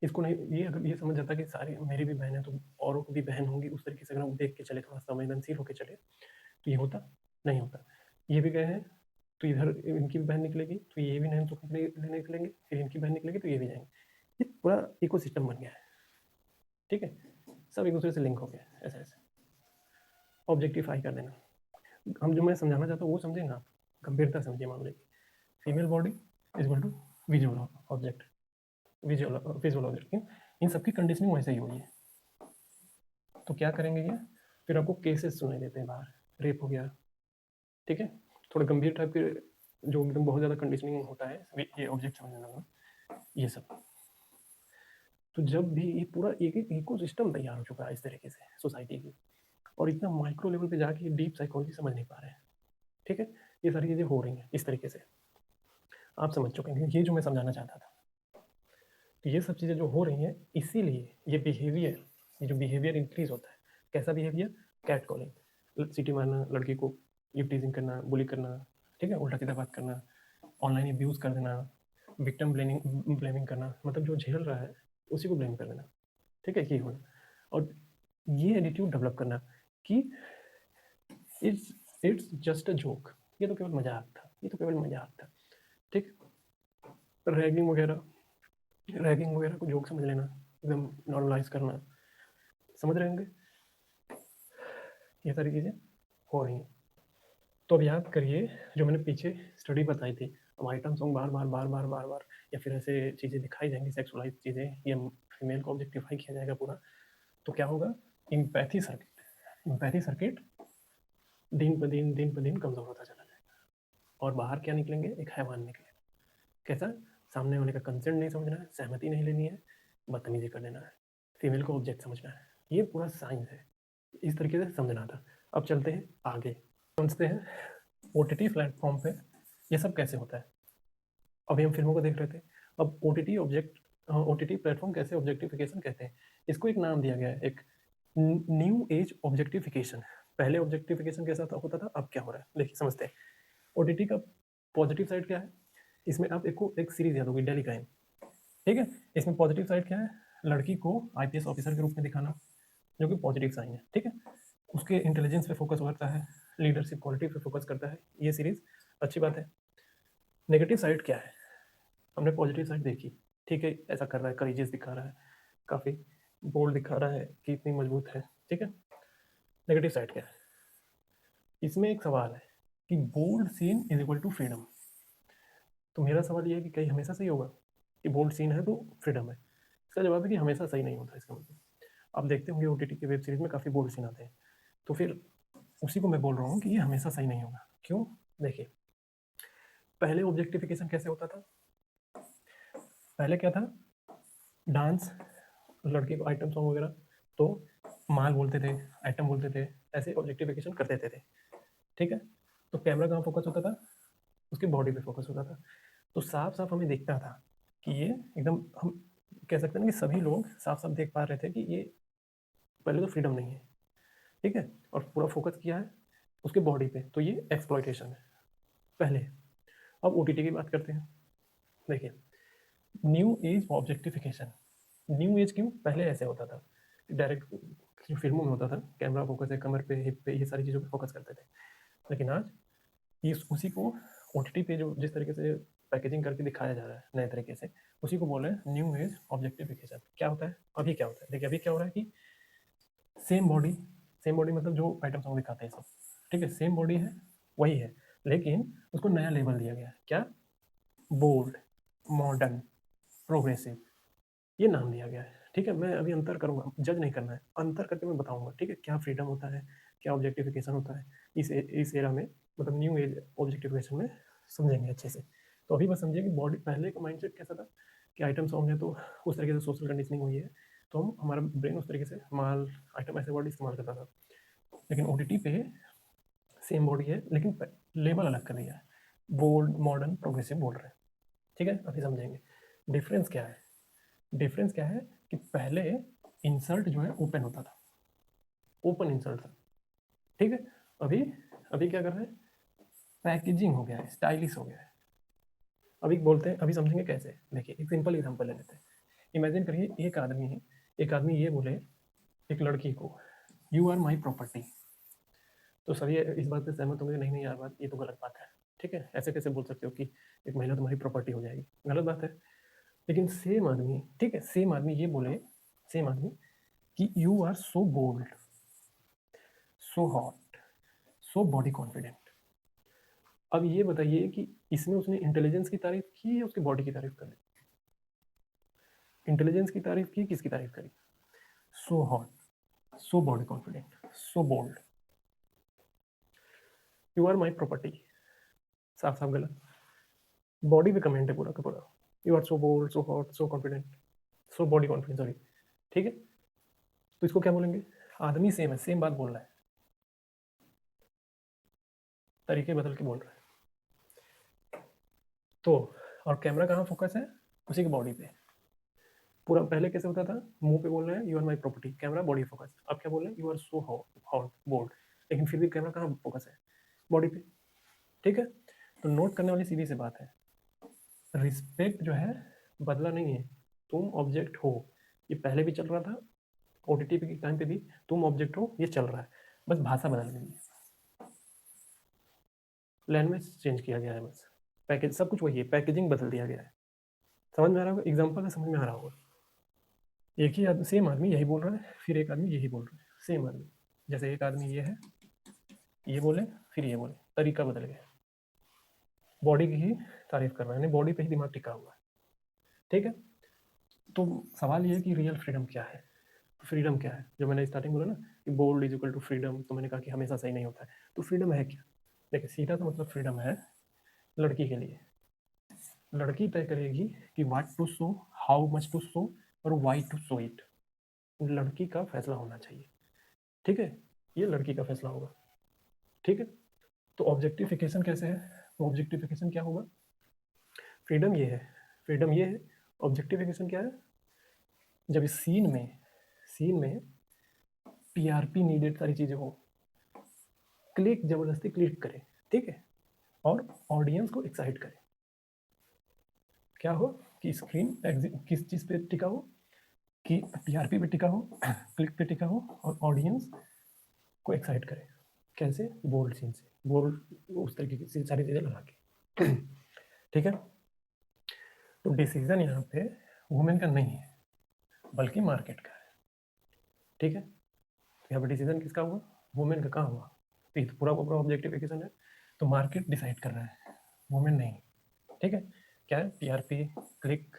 इसको नहीं, ये अगर ये समझ जाता कि सारी मेरी भी बहन है तो औरों को भी बहन होंगी, उस तरीके से अगर हम देख के चले, थोड़ा संवेदनशील होकर चले, तो ये होता नहीं होता। ये भी गए हैं तो इधर इनकी भी बहन निकलेगी, तो ये भी नैन सुख निकलेंगे, फिर इनकी बहन निकलेगी तो ये भी जाएंगे। ये पूरा इकोसिस्टम बन गया है, ठीक है, सब एक दूसरे से लिंक हो गया है। ऐसा ऐसे ऑब्जेक्टिफाई कर देना, हम जो मैं समझाना चाहता हूँ वो समझेंगे आप, गंभीरता समझिए मामले की। Female body is equal to visual object, visual object, इन सबकी कंडीशनिंग वैसे ही हुई है। तो क्या करेंगे ये, फिर आपको केसेस सुनाई देते हैं बाहर, रेप हो गया, ठीक है, थोड़ा गंभीर टाइप के जो एकदम बहुत ज़्यादा कंडीशनिंग होता है, ये ऑब्जेक्ट समझने लगना, ये सब। तो जब भी ये पूरा एक एक इको सिस्टम तैयार हो चुका है इस तरीके से सोसाइटी की, और इतना माइक्रो लेवल पे जाके डीप साइकोलॉजी समझ नहीं पा रहे हैं, ठीक है, ये सारी चीज़ें हो रही हैं इस तरीके से, आप समझ चुके हैं ये जो मैं समझाना चाहता था। तो ये सब चीज़ें जो हो रही हैं, इसीलिए ये बिहेवियर, ये जो बिहेवियर इंक्रीज होता है, कैसा बिहेवियर, कैट कॉलिंग, सीटी मारना, लड़की को लिप टीजिंग करना, बुली करना, ठीक है, उल्टा सीधा बात करना, ऑनलाइन अब्यूज़ कर देना, विक्टिम ब्लेमिंग करना, मतलब जो झेल रहा है उसी को ब्लेम कर देना, ठीक है, ये होना, और ये एटीट्यूड डेवलप करना कि it's it's just a joke, ये तो केवल मजाक था, ये तो केवल मजाक था, ठीक। रैगिंग वगैरह को जोक समझ लेना, एकदम नॉर्मलाइज करना, समझ रहे होंगे, ये सारी चीज़ें हो रही हैं। तो अब याद करिए जो मैंने पीछे स्टडी बताई थी, अब आइटम सॉन्ग बार बार बार बार बार बार या फिर ऐसे चीज़ें दिखाई जाएंगी, सेक्सुअलाइज चीज़ें, ये फीमेल को ऑब्जेक्टिफाई किया जाएगा पूरा, तो क्या होगा, इम्पैथी सर्किट दिन पर दिन कमज़ोर होता चला जाएगा, और बाहर क्या निकलेंगे, एक हैवान निकलेगा, कैसा, सामने वाले का कंसेंट नहीं समझना है, सहमति नहीं लेनी है, बदतमीजी कर लेना है, फीमेल को ऑब्जेक्ट समझना है, ये पूरा साइंस है, इस तरीके से समझना था। अब चलते हैं आगे, समझते हैं ओटीटी प्लेटफॉर्म पे ये सब कैसे होता है। अभी हम फिल्मों को देख रहे थे, अब ओटीटी प्लेटफॉर्म कैसे ऑब्जेक्टिफिकेशन कहते हैं, इसको एक नाम दिया गया है, एक न्यू एज ऑब्जेक्टिफिकेशन। पहले ऑब्जेक्टिफिकेशन कैसा होता था, अब क्या हो रहा है, देखिए समझते हैं। ओटीटी का पॉजिटिव साइड क्या है, इसमें आप एक सीरीज याद होगी, डेली क्राइम, ठीक है, इसमें पॉजिटिव साइड क्या है, लड़की को आईपीएस ऑफिसर के रूप में दिखाना, जो कि पॉजिटिव साइन है, ठीक है, उसके इंटेलिजेंस पे फोकस करता है, लीडरशिप क्वालिटी पे फोकस करता है, ये सीरीज अच्छी बात है। नेगेटिव साइड क्या है, हमने पॉजिटिव साइड देखी, ठीक है, ऐसा कर रहा है, करेजियस दिखा रहा है, काफ़ी बोल्ड दिखा रहा है कि इतनी मजबूत है, ठीक है। नेगेटिव साइड क्या है, इसमें एक सवाल है कि bold scene is equal to freedom. तो मेरा सवाल ये है कि कहीं हमेशा सही होगा कि बोल्ड सीन है तो फ्रीडम है, इसका जवाब है कि हमेशा सही नहीं होता। इसका मतलब आप देखते होंगे ओटीटी के वेब सीरीज में काफ़ी बोल्ड सीन आते हैं, तो फिर उसी को मैं बोल रहा हूँ कि ये हमेशा सही नहीं होगा। क्यों, देखिए, पहले ऑब्जेक्टिफिकेशन कैसे होता था, पहले क्या था, डांस, लड़के को आइटम सॉन्ग वगैरह, तो माल बोलते थे, आइटम बोलते थे, ऐसे ऑब्जेक्टिफिकेशन कर देते थे, ठीक है। तो कैमरा कहाँ फोकस होता था, उसकी बॉडी पे फोकस होता था, तो साफ साफ हमें दिखता था कि ये एकदम, हम कह सकते हैं कि सभी लोग साफ साफ देख पा रहे थे कि ये पहले तो फ्रीडम नहीं है, ठीक है, और पूरा फोकस किया है उसके बॉडी पे, तो ये एक्सप्लॉयटेशन है पहले। अब ओटीटी की बात करते हैं, देखिए, new age objectification, new age क्यों, पहले ऐसे होता था डायरेक्ट, जो फिल्मों में होता था कैमरा फोकस है कमर पे, हिप पे, ये सारी चीज़ों पे फोकस करते थे, लेकिन आज ये उसी को ओटीटी पे जो जिस तरीके से पैकेजिंग करके दिखाया जा रहा है नए तरीके से, उसी को बोल रहे हैं न्यू एज ऑब्जेक्टिफिकेशन। क्या होता है, अभी क्या होता है, देखिए अभी क्या हो रहा है कि सेम बॉडी मतलब जो आइटम सॉन्ग दिखाते हैं सब, ठीक है, सेम बॉडी है, वही है, लेकिन उसको नया लेबल दिया गया है, क्या, बोल्ड, मॉडर्न, प्रोग्रेसिव, ये नाम दिया गया है, ठीक है। मैं अभी अंतर करूंगा, जज नहीं करना है, अंतर करके मैं बताऊंगा, ठीक है, क्या फ्रीडम होता है, क्या ऑब्जेक्टिफिकेशन होता है इस एरा में, मतलब न्यू एज ऑब्जेक्टिफिकेशन में समझेंगे अच्छे से। तो अभी बस समझिए कि बॉडी, पहले का माइंडसेट कैसा था कि आइटम सॉन्ग है तो उस तरीके से सोशल कंडीशनिंग हुई है, तो हमारा ब्रेन उस तरीके से माल, आइटम, ऐसे वर्ड इस्तेमाल करता था। लेकिन ओटीटी पे सेम बॉडी है लेकिन लेबल अलग कर दिया है, बोल्ड, मॉडर्न, प्रोग्रेसिव बोल रहे हैं, ठीक है। अभी समझेंगे डिफरेंस क्या है। डिफरेंस क्या है कि पहले इंसर्ट जो है ओपन होता था, ओपन इंसर्ट था, ठीक है। अभी अभी क्या कर रहे हैं, पैकेजिंग हो गया है, स्टाइलिश हो गया है। अभी बोलते हैं, अभी समझेंगे कैसे, देखिए एक सिंपल एग्जांपल ले लेते हैं। इमेजिन करिए एक आदमी ये बोले एक लड़की को, यू आर माई प्रॉपर्टी, तो सभी इस बात पे सहमत होंगे, नहीं नहीं यार बात ये तो गलत बात है, ठीक है, ऐसे कैसे बोल सकते हो कि एक महिला तुम्हारी प्रॉपर्टी हो जाएगी, गलत बात है। लेकिन सेम आदमी, ठीक है, सेम आदमी ये बोले, सेम आदमी कि you are so bold, so hot, so body confident. अब ये बताइए कि इसमें उसने इंटेलिजेंस की तारीफ की या उसकी बॉडी की तारीफ करी? इंटेलिजेंस की तारीफ की, किसकी तारीफ करी? So hot, so body confident, so bold, you are my property, साफ साफ गलत। बॉडी पे कमेंट है पूरा का पूरा, you are so bold, so hot, so confident, so body confident, sorry, ठीक है। तो इसको क्या बोलेंगे? आदमी सेम है, सेम बात बोल रहा है, तरीके बदल के बोल रहा है। तो और कैमरा कहाँ फोकस है? उसी की बॉडी पे। पूरा पहले कैसे होता था, मुंह पे बोल रहे हैं you are my property, camera body focus. अब क्या बोल रहे हैं, you are so hot bold, लेकिन फिर भी कैमरा कहाँ फोकस है? बॉडी पे, ठीक है। तो नोट करने वाली सीधी सी बात है, रिस्पेक्ट जो है बदला नहीं है, तुम ऑब्जेक्ट हो। ये पहले भी चल रहा था, ओटीटी के टाइम पे भी तुम ऑब्जेक्ट हो, ये चल रहा है, बस भाषा बदल गई है, लैंग्वेज चेंज किया गया है बस, पैकेज सब कुछ वही है, पैकेजिंग बदल दिया गया है। समझ में आ रहा होगा, एग्जाम्पल है, समझ में आ रहा होगा। एक ही आदमी, सेम आदमी यही बोल रहा है, फिर एक आदमी यही बोल रहा है, सेम आदमी। जैसे एक आदमी ये है, ये बोले, फिर ये बोले, तरीका बदल गया। बॉडी की ही तारीफ कर रहा है, बॉडी पे ही दिमाग टिका हुआ है, ठीक है। तो सवाल ये है कि रियल फ्रीडम क्या है? फ्रीडम क्या है? जो मैंने स्टार्टिंग बोला ना कि bold is equal to freedom, तो मैंने कहा कि हमेशा सही नहीं होता है। तो फ्रीडम है क्या? देखिए सीधा सा मतलब फ्रीडम है लड़की के लिए, लड़की तय करेगी कि what to show, how much to show, और वाई टू शो इट। लड़की का फैसला होना चाहिए, ठीक है, ये लड़की का फैसला होगा, ठीक है। तो ऑब्जेक्टिफिकेशन कैसे है? तो ऑब्जेक्टिफिकेशन क्या होगा? फ्रीडम ये है, फ्रीडम ये है, ऑब्जेक्टिफिकेशन क्या है? जब इस सीन में टीआरपी नीडेड सारी चीजें हो, क्लिक जबरदस्ती क्लिक करे, ठीक है, और ऑडियंस को एक्साइट करे। क्या हो कि स्क्रीन किस चीज पे टिका हो, कि टीआरपी पे टिका हो, क्लिक पे टिका हो, और ऑडियंस को एक्साइट करे। कैसे? बोल्ड सीन से, बोल्ड उस तरीके की सारी चीजें लगा के, ठीक है। तो डिसीजन यहाँ पे वुमेन का नहीं है, बल्कि मार्केट का है, ठीक है। तो यहाँ पे डिसीजन किसका हुआ? वुमेन का। कहाँ हुआ? तो ये तो पूरा का पूरा ऑब्जेक्टिफिकेशन है, तो मार्केट डिसाइड कर रहा है, वुमेन नहीं, ठीक है। क्या है? TRP, click,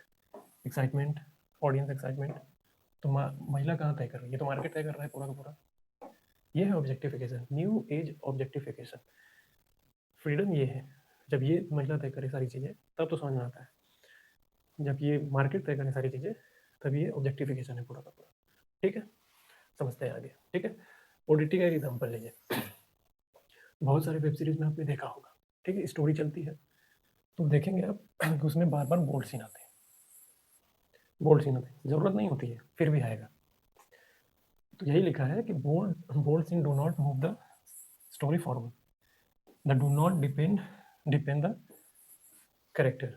excitement, audience excitement. तो महिला कहाँ तय कर रही है? ये तो मार्केट तय कर रहा है पूरा का पूरा। ये है objectification, new age objectification. Freedom ये है, जब ये महिला तय करे सारी चीज़ें तब तो समझ में आता है, जब ये मार्केट तय करे सारी चीज़ें तब ये ऑब्जेक्टिफिकेशन है पूरा का पूरा, ठीक है। समझते हैं आगे, ठीक है। ओटीटी का एक एग्जाम्पल लीजिए, बहुत सारे वेब सीरीज में आपने देखा होगा, ठीक है, स्टोरी चलती है तो देखेंगे आप कि उसमें बार बार बोल्ड सीन आते हैं, बोल्ड सीन आते हैं, जरूरत नहीं होती है फिर भी आएगा। तो यही लिखा है कि bold bold scene do not move the story forward, the do not depend the character,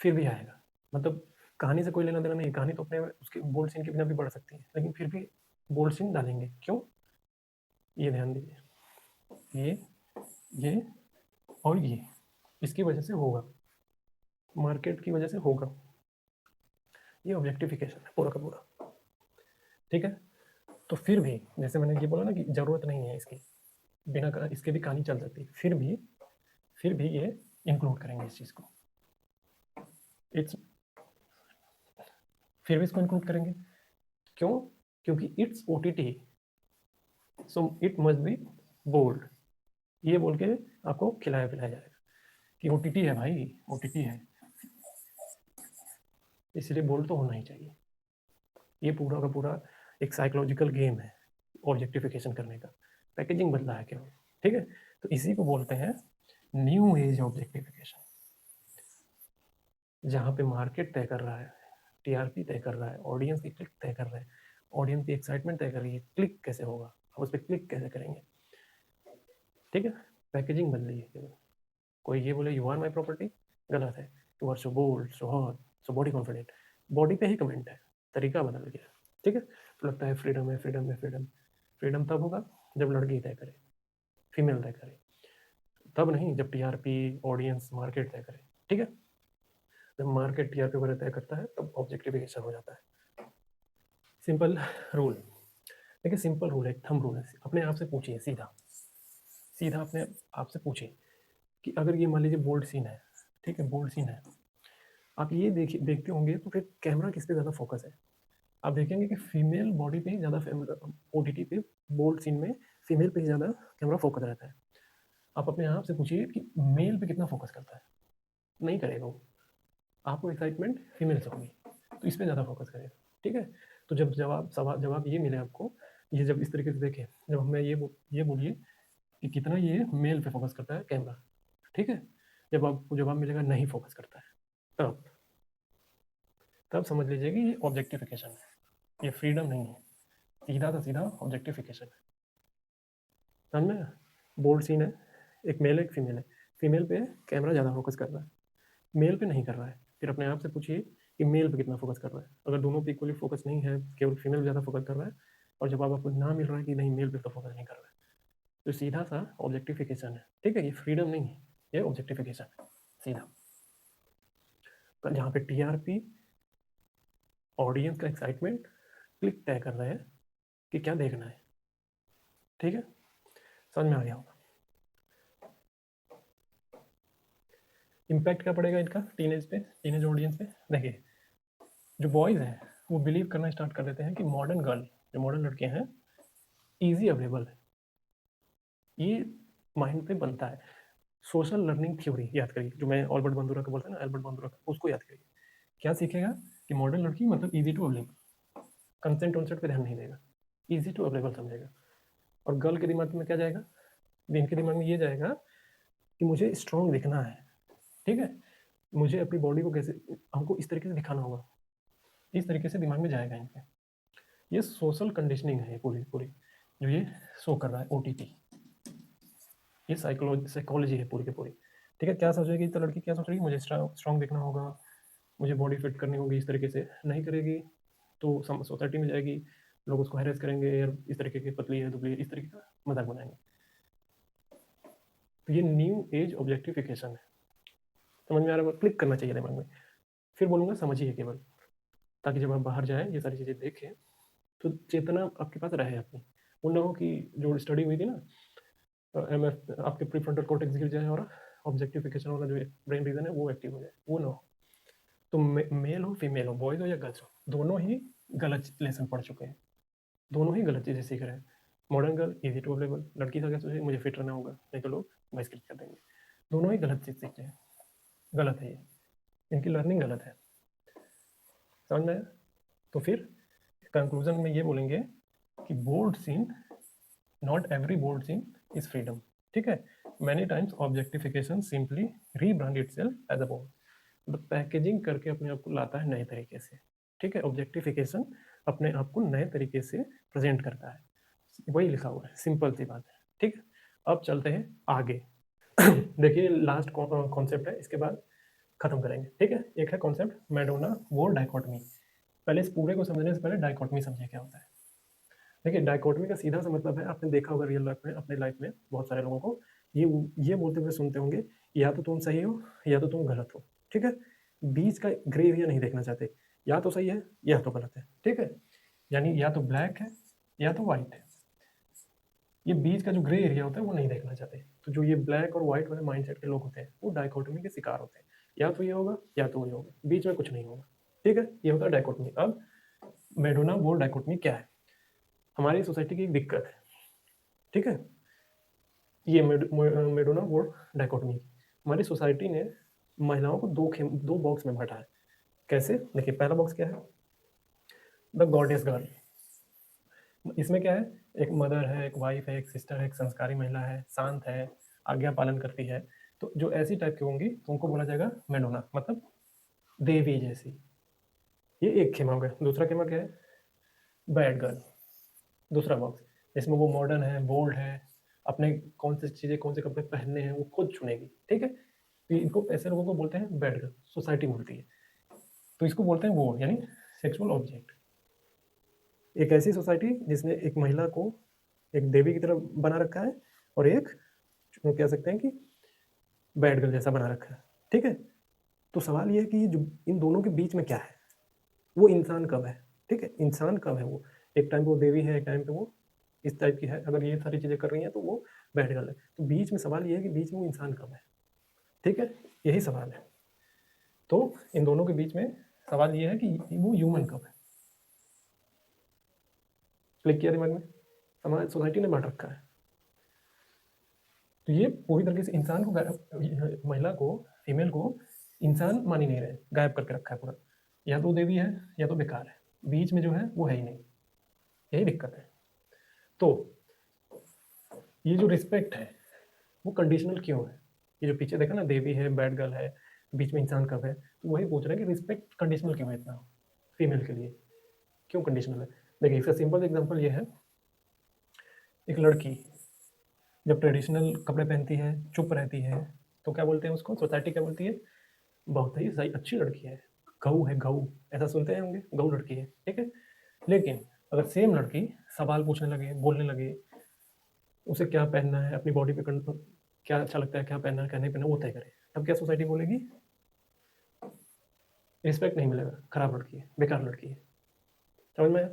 फिर भी आएगा। मतलब कहानी से कोई लेना देना नहीं, कहानी तो अपने उसके बोल्ड सीन के बिना भी बढ़ सकती है, लेकिन फिर भी बोल्ड सीन डालेंगे, क्यों? ये ध्यान दीजिए, ये और ये इसकी वजह से होगा, मार्केट की वजह से होगा, ये ऑब्जेक्टिफिकेशन है पूरा का पूरा, ठीक है। तो फिर भी जैसे मैंने ये बोला ना कि जरूरत नहीं है इसकी, बिना इसके भी कहानी चल सकती है, फिर भी ये इंक्लूड करेंगे इस चीज़ को, इट्स, फिर भी इसको इंक्लूड करेंगे, क्यों? क्योंकि it's OTT, so it must be bold, ये बोल के आपको खिलाया पिलाया जाएगा कि ओटीटी है भाई, ओटीटी है, इसलिए बोल्ड तो होना ही चाहिए। ये पूरा का पूरा एक साइकोलॉजिकल गेम है ऑब्जेक्टिफिकेशन करने का, पैकेजिंग बदला है केवल, ठीक है। तो इसी को बोलते हैं न्यू एज ऑब्जेक्टिफिकेशन, जहाँ पे मार्केट तय कर रहा है, टीआरपी तय कर रहा है, ऑडियंस की क्लिक तय कर रहा है, ऑडियंस की एक्साइटमेंट तय कर रही है, क्लिक कैसे होगा, हम उस पर क्लिक कैसे करेंगे, ठीक है। पैकेजिंग बदली है केवल। कोई ये बोले यू आर माई प्रॉपर्टी, गलत है, you are so bold, so hot, so body confident, body पे ही कमेंट है, तरीका बदल गया, ठीक है। तो लगता है फ्रीडम है, फ्रीडम है, फ्रीडम। फ्रीडम तब होगा जब लड़की तय करे, फीमेल तय करे, तब नहीं जब टीआरपी, ऑडियंस, मार्केट तय करे, ठीक है। जब मार्केट टीआरपी वगैरह तय करता है तब ऑब्जेक्टिफिकेशन हो जाता है। सिंपल रूल, देखिए सिंपल रूल है, एक थंब रूल है। अपने आप से पूछिए, सीधा सीधा अपने आप से पूछिए कि अगर ये मान लीजिए बोल्ड सीन है, ठीक है, बोल्ड सीन है, आप ये देखिए, देखते होंगे तो फिर कैमरा किस पे ज़्यादा फोकस है। आप देखेंगे कि फीमेल बॉडी पे ही ज़्यादा, ओटीटी पे बोल्ड सीन में फीमेल पे ही ज़्यादा कैमरा फोकस रहता है। आप अपने आप से पूछिए कि मेल पे कितना फोकस करता है। नहीं करेगा वो, आपको एक्साइटमेंट फीमेल से होगी तो इस पे ज़्यादा फोकस करेगा, ठीक है। तो जब जवाब ये मिले आपको, ये जब इस तरीके से देखें, जब हमें ये बोलिए कि कितना ये मेल पे फोकस करता है कैमरा, ठीक है। जब आपको जवाब मिलेगा नहीं फोकस करता है, तब तब समझ लीजिए कि ये ऑब्जेक्टिफिकेशन है, ये फ्रीडम नहीं है, सीधा सा सीधा ऑब्जेक्टिफिकेशन है। समझ में? बोल्ड सीन है, एक मेल है एक फीमेल है, फीमेल पे कैमरा ज़्यादा फोकस कर रहा है, मेल पे नहीं कर रहा है। फिर अपने आप से पूछिए कि मेल पे कितना फोकस कर रहा है। अगर दोनों पे इक्वली फोकस नहीं है, केवल फीमेल ज़्यादा फोकस कर रहा है, और जब आपको ना मिल रहा है कि नहीं मेल पे तो फोकस नहीं कर रहा है, तो सीधा सा ऑब्जेक्टिफिकेशन है, ठीक है। ये फ्रीडम नहीं है, ये ऑब्जेक्टिफिकेशन है सीधा। जहाँ पे टीआरपी, ऑडियंस का एक्साइटमेंट, क्लिक तय कर रहे हैं कि क्या देखना है, ठीक है। समझ में आ गया होगा। इम्पैक्ट क्या पड़ेगा इनका टीनेज पे, टीनेज ऑडियंस पे? देखिए, जो बॉयज़ हैं वो बिलीव करना स्टार्ट कर देते हैं कि मॉडर्न गर्ल, जो मॉडर्न लड़कियां हैं, ईजी अवेलेबल है। ये माइंड पे बनता है। सोशल लर्निंग थ्योरी याद करिए, जो मैं अल्बर्ट बंदूरा का बोलता है ना, अल्बर्ट बंदूरा का, उसको याद करिए। क्या सीखेगा कि मॉडर्न लड़की मतलब ईजी टू अवेलेबल, कंसेंट वंसेंट पे ध्यान नहीं देगा, ईजी टू अवेलेबल समझेगा। और गर्ल के दिमाग में क्या जाएगा? इनके दिमाग में ये जाएगा कि मुझे स्ट्रॉन्ग दिखना है, ठीक है, मुझे अपनी बॉडी को कैसे, हमको इस तरीके से दिखाना होगा, इस तरीके से दिमाग में जाएगा इनके। ये सोशल कंडीशनिंग है पूरी पूरी, जो ये शो कर रहा है ओटीटी। ये साइकोलॉजी है पूरी की पूरी, ठीक है। क्या सोचेगी तो लड़की, क्या सोच रही है, मुझे स्ट्रॉन्ग दिखना होगा, मुझे बॉडी फिट करनी होगी, इस तरीके से नहीं करेगी तो सोसाइटी में जाएगी, लोग उसको हैरेस करेंगे, यार इस तरीके की पतली है, दुबली है, इस तरीके का मजाक बनाएंगे। तो ये न्यू एज ऑब्जेक्टिफिकेशन है। समझ में आ रहा है? क्लिक करना चाहिए दिमाग में। फिर बोलूँगा समझिए केवल, ताकि जब आप बाहर जाएं ये सारी चीज़ें देखें तो चेतना आपके पास रहे अपनी। वो ना हो कि जो स्टडी हुई थी ना, एमएफ, आपके प्रीफ्रंटल कॉर्टेक्स गिर जाए और ऑब्जेक्टिफिकेशन वाला जो ब्रेन रीजन है वो एक्टिव हो जाए, वो ना हो। तो मेल हो, फीमेल हो, बॉयज हो या गर्ल्स हो, दोनों ही गलत लेसन पढ़ चुके हैं, दोनों ही गलत चीज़ें सीख रहे हैं। Modern girl easy to available, लड़की का क्या सोचे, मुझे फिट रहना होगा नहीं तो लोग बहिष्कृत कर देंगे। दोनों ही गलत चीज़ सीख रहे हैं, गलत है ये, इनकी लर्निंग गलत है। समझ में आया? तो फिर कंक्लूजन में ये बोलेंगे कि bold scene, not every bold scene is freedom, ठीक है। Many times objectification simply rebrand itself as a bold, मतलब पैकेजिंग करके अपने आप को लाता है नए तरीके से, ठीक है। ऑब्जेक्टिफिकेशन अपने आप को नए तरीके से प्रेजेंट करता है, वही लिखा हुआ है, सिंपल सी बात है, ठीक है। अब चलते हैं आगे। देखिए लास्ट कॉन्सेप्ट है, इसके बाद खत्म करेंगे, ठीक है। एक है कॉन्सेप्ट मैडोना वोर डाइकोटमी। पहले इस पूरे को समझने से पहले डाइकोटमी समझिए क्या होता है। देखिए डाइकोटमी का सीधा सा मतलब है, आपने देखा होगा रियल लाइफ में, अपने लाइफ में बहुत सारे लोगों को ये बोलते हुए सुनते होंगे, या तो तुम सही हो या तो तुम गलत हो, ठीक है। बीच का ग्रे एरिया नहीं देखना चाहते, या तो सही है या तो गलत है, ठीक है। यानी या तो ब्लैक है या तो व्हाइट है, ये बीच का जो ग्रे एरिया होता है वो नहीं देखना चाहते। तो जो ये ब्लैक और व्हाइट वाले माइंडसेट के लोग होते हैं वो डाइकोटमी के शिकार होते हैं, या तो ये होगा या तो ये होगा, बीच में कुछ नहीं होगा, ठीक है। ये होता है डाइकोटमी। अब मेडोना वोर डाइकोटमी क्या है? हमारी सोसाइटी की एक दिक्कत है, ठीक है। ये मेडोना वोर डाइकोटमी, हमारी सोसाइटी ने महिलाओं को दो बॉक्स में बांटा है। कैसे? देखिए पहला बॉक्स क्या है, द गॉडेस गर्ल। इसमें क्या है, एक मदर है, एक वाइफ है, एक सिस्टर है, एक संस्कारी महिला है, शांत है, आज्ञा पालन करती है। तो जो ऐसी टाइप की होंगी तो उनको बोला जाएगा मेडोना, मतलब देवी जैसी। ये एक खेमा हो गया। दूसरा खेमा क्या है, बैड गर्ल, दूसरा बॉक्स, जिसमें वो मॉडर्न है, बोल्ड है, अपने कौन सी चीज़ें, कौन से कपड़े पहनने हैं वो खुद चुनेगी, ठीक है। तो इनको, ऐसे लोगों को बोलते हैं बैड गर्ल, सोसाइटी बोलती है। तो इसको बोलते हैं वो, यानी सेक्सुअल ऑब्जेक्ट। एक ऐसी सोसाइटी जिसने एक महिला को एक देवी की तरह बना रखा है और एक कह सकते हैं कि बैड गर्ल जैसा बना रखा है, ठीक है। तो सवाल ये है कि जो इन दोनों के बीच में क्या है, वो इंसान कब है, ठीक है, इंसान कब है वो। एक टाइम पे वो देवी है, एक टाइम पे वो इस टाइप की है, अगर ये सारी चीज़ें कर रही हैं तो वो बैड गर्ल है। तो बीच में सवाल ये है कि बीच में वो इंसान कब है, ठीक है, यही सवाल है। तो इन दोनों के बीच में सवाल ये है कि वो ह्यूमन कब है। क्लिक किया दिमाग में, समाज सोसाइटी ने बांट रखा है। तो ये पूरी तरीके से इंसान को महिला को, फीमेल को इंसान मान ही नहीं रहे, गायब करके रखा है पूरा। या तो देवी है या तो बेकार है, बीच में जो है वो है ही नहीं, यही दिक्कत है। तो ये जो रिस्पेक्ट है वो कंडीशनल क्यों है। ये जो पीछे देखा ना, देवी है, बैड गर्ल है, बीच में इंसान कब है, तो वही पूछ रहा है कि रिस्पेक्ट कंडीशनल क्यों है इतना फीमेल के लिए, क्यों कंडीशनल है। देखिए इसका सिंपल एग्जांपल ये है, एक लड़की जब ट्रेडिशनल कपड़े पहनती है, चुप रहती है, तो क्या बोलते हैं उसको, सोसाइटी क्या बोलती है, बहुत ही सही अच्छी लड़की है, गऊ है गऊ, ऐसा सुनते हैं होंगे, गऊ लड़की है, ठीक है। लेकिन अगर सेम लड़की सवाल पूछने लगे, बोलने लगे, उसे क्या पहनना है, अपनी बॉडी पे क्या अच्छा लगता है, क्या पहनना है क्या नहीं पहनना, वो तय करे, तब क्या सोसाइटी बोलेगी, रिस्पेक्ट नहीं मिलेगा, खराब लड़की है, बेकार लड़की है। समझ में आया?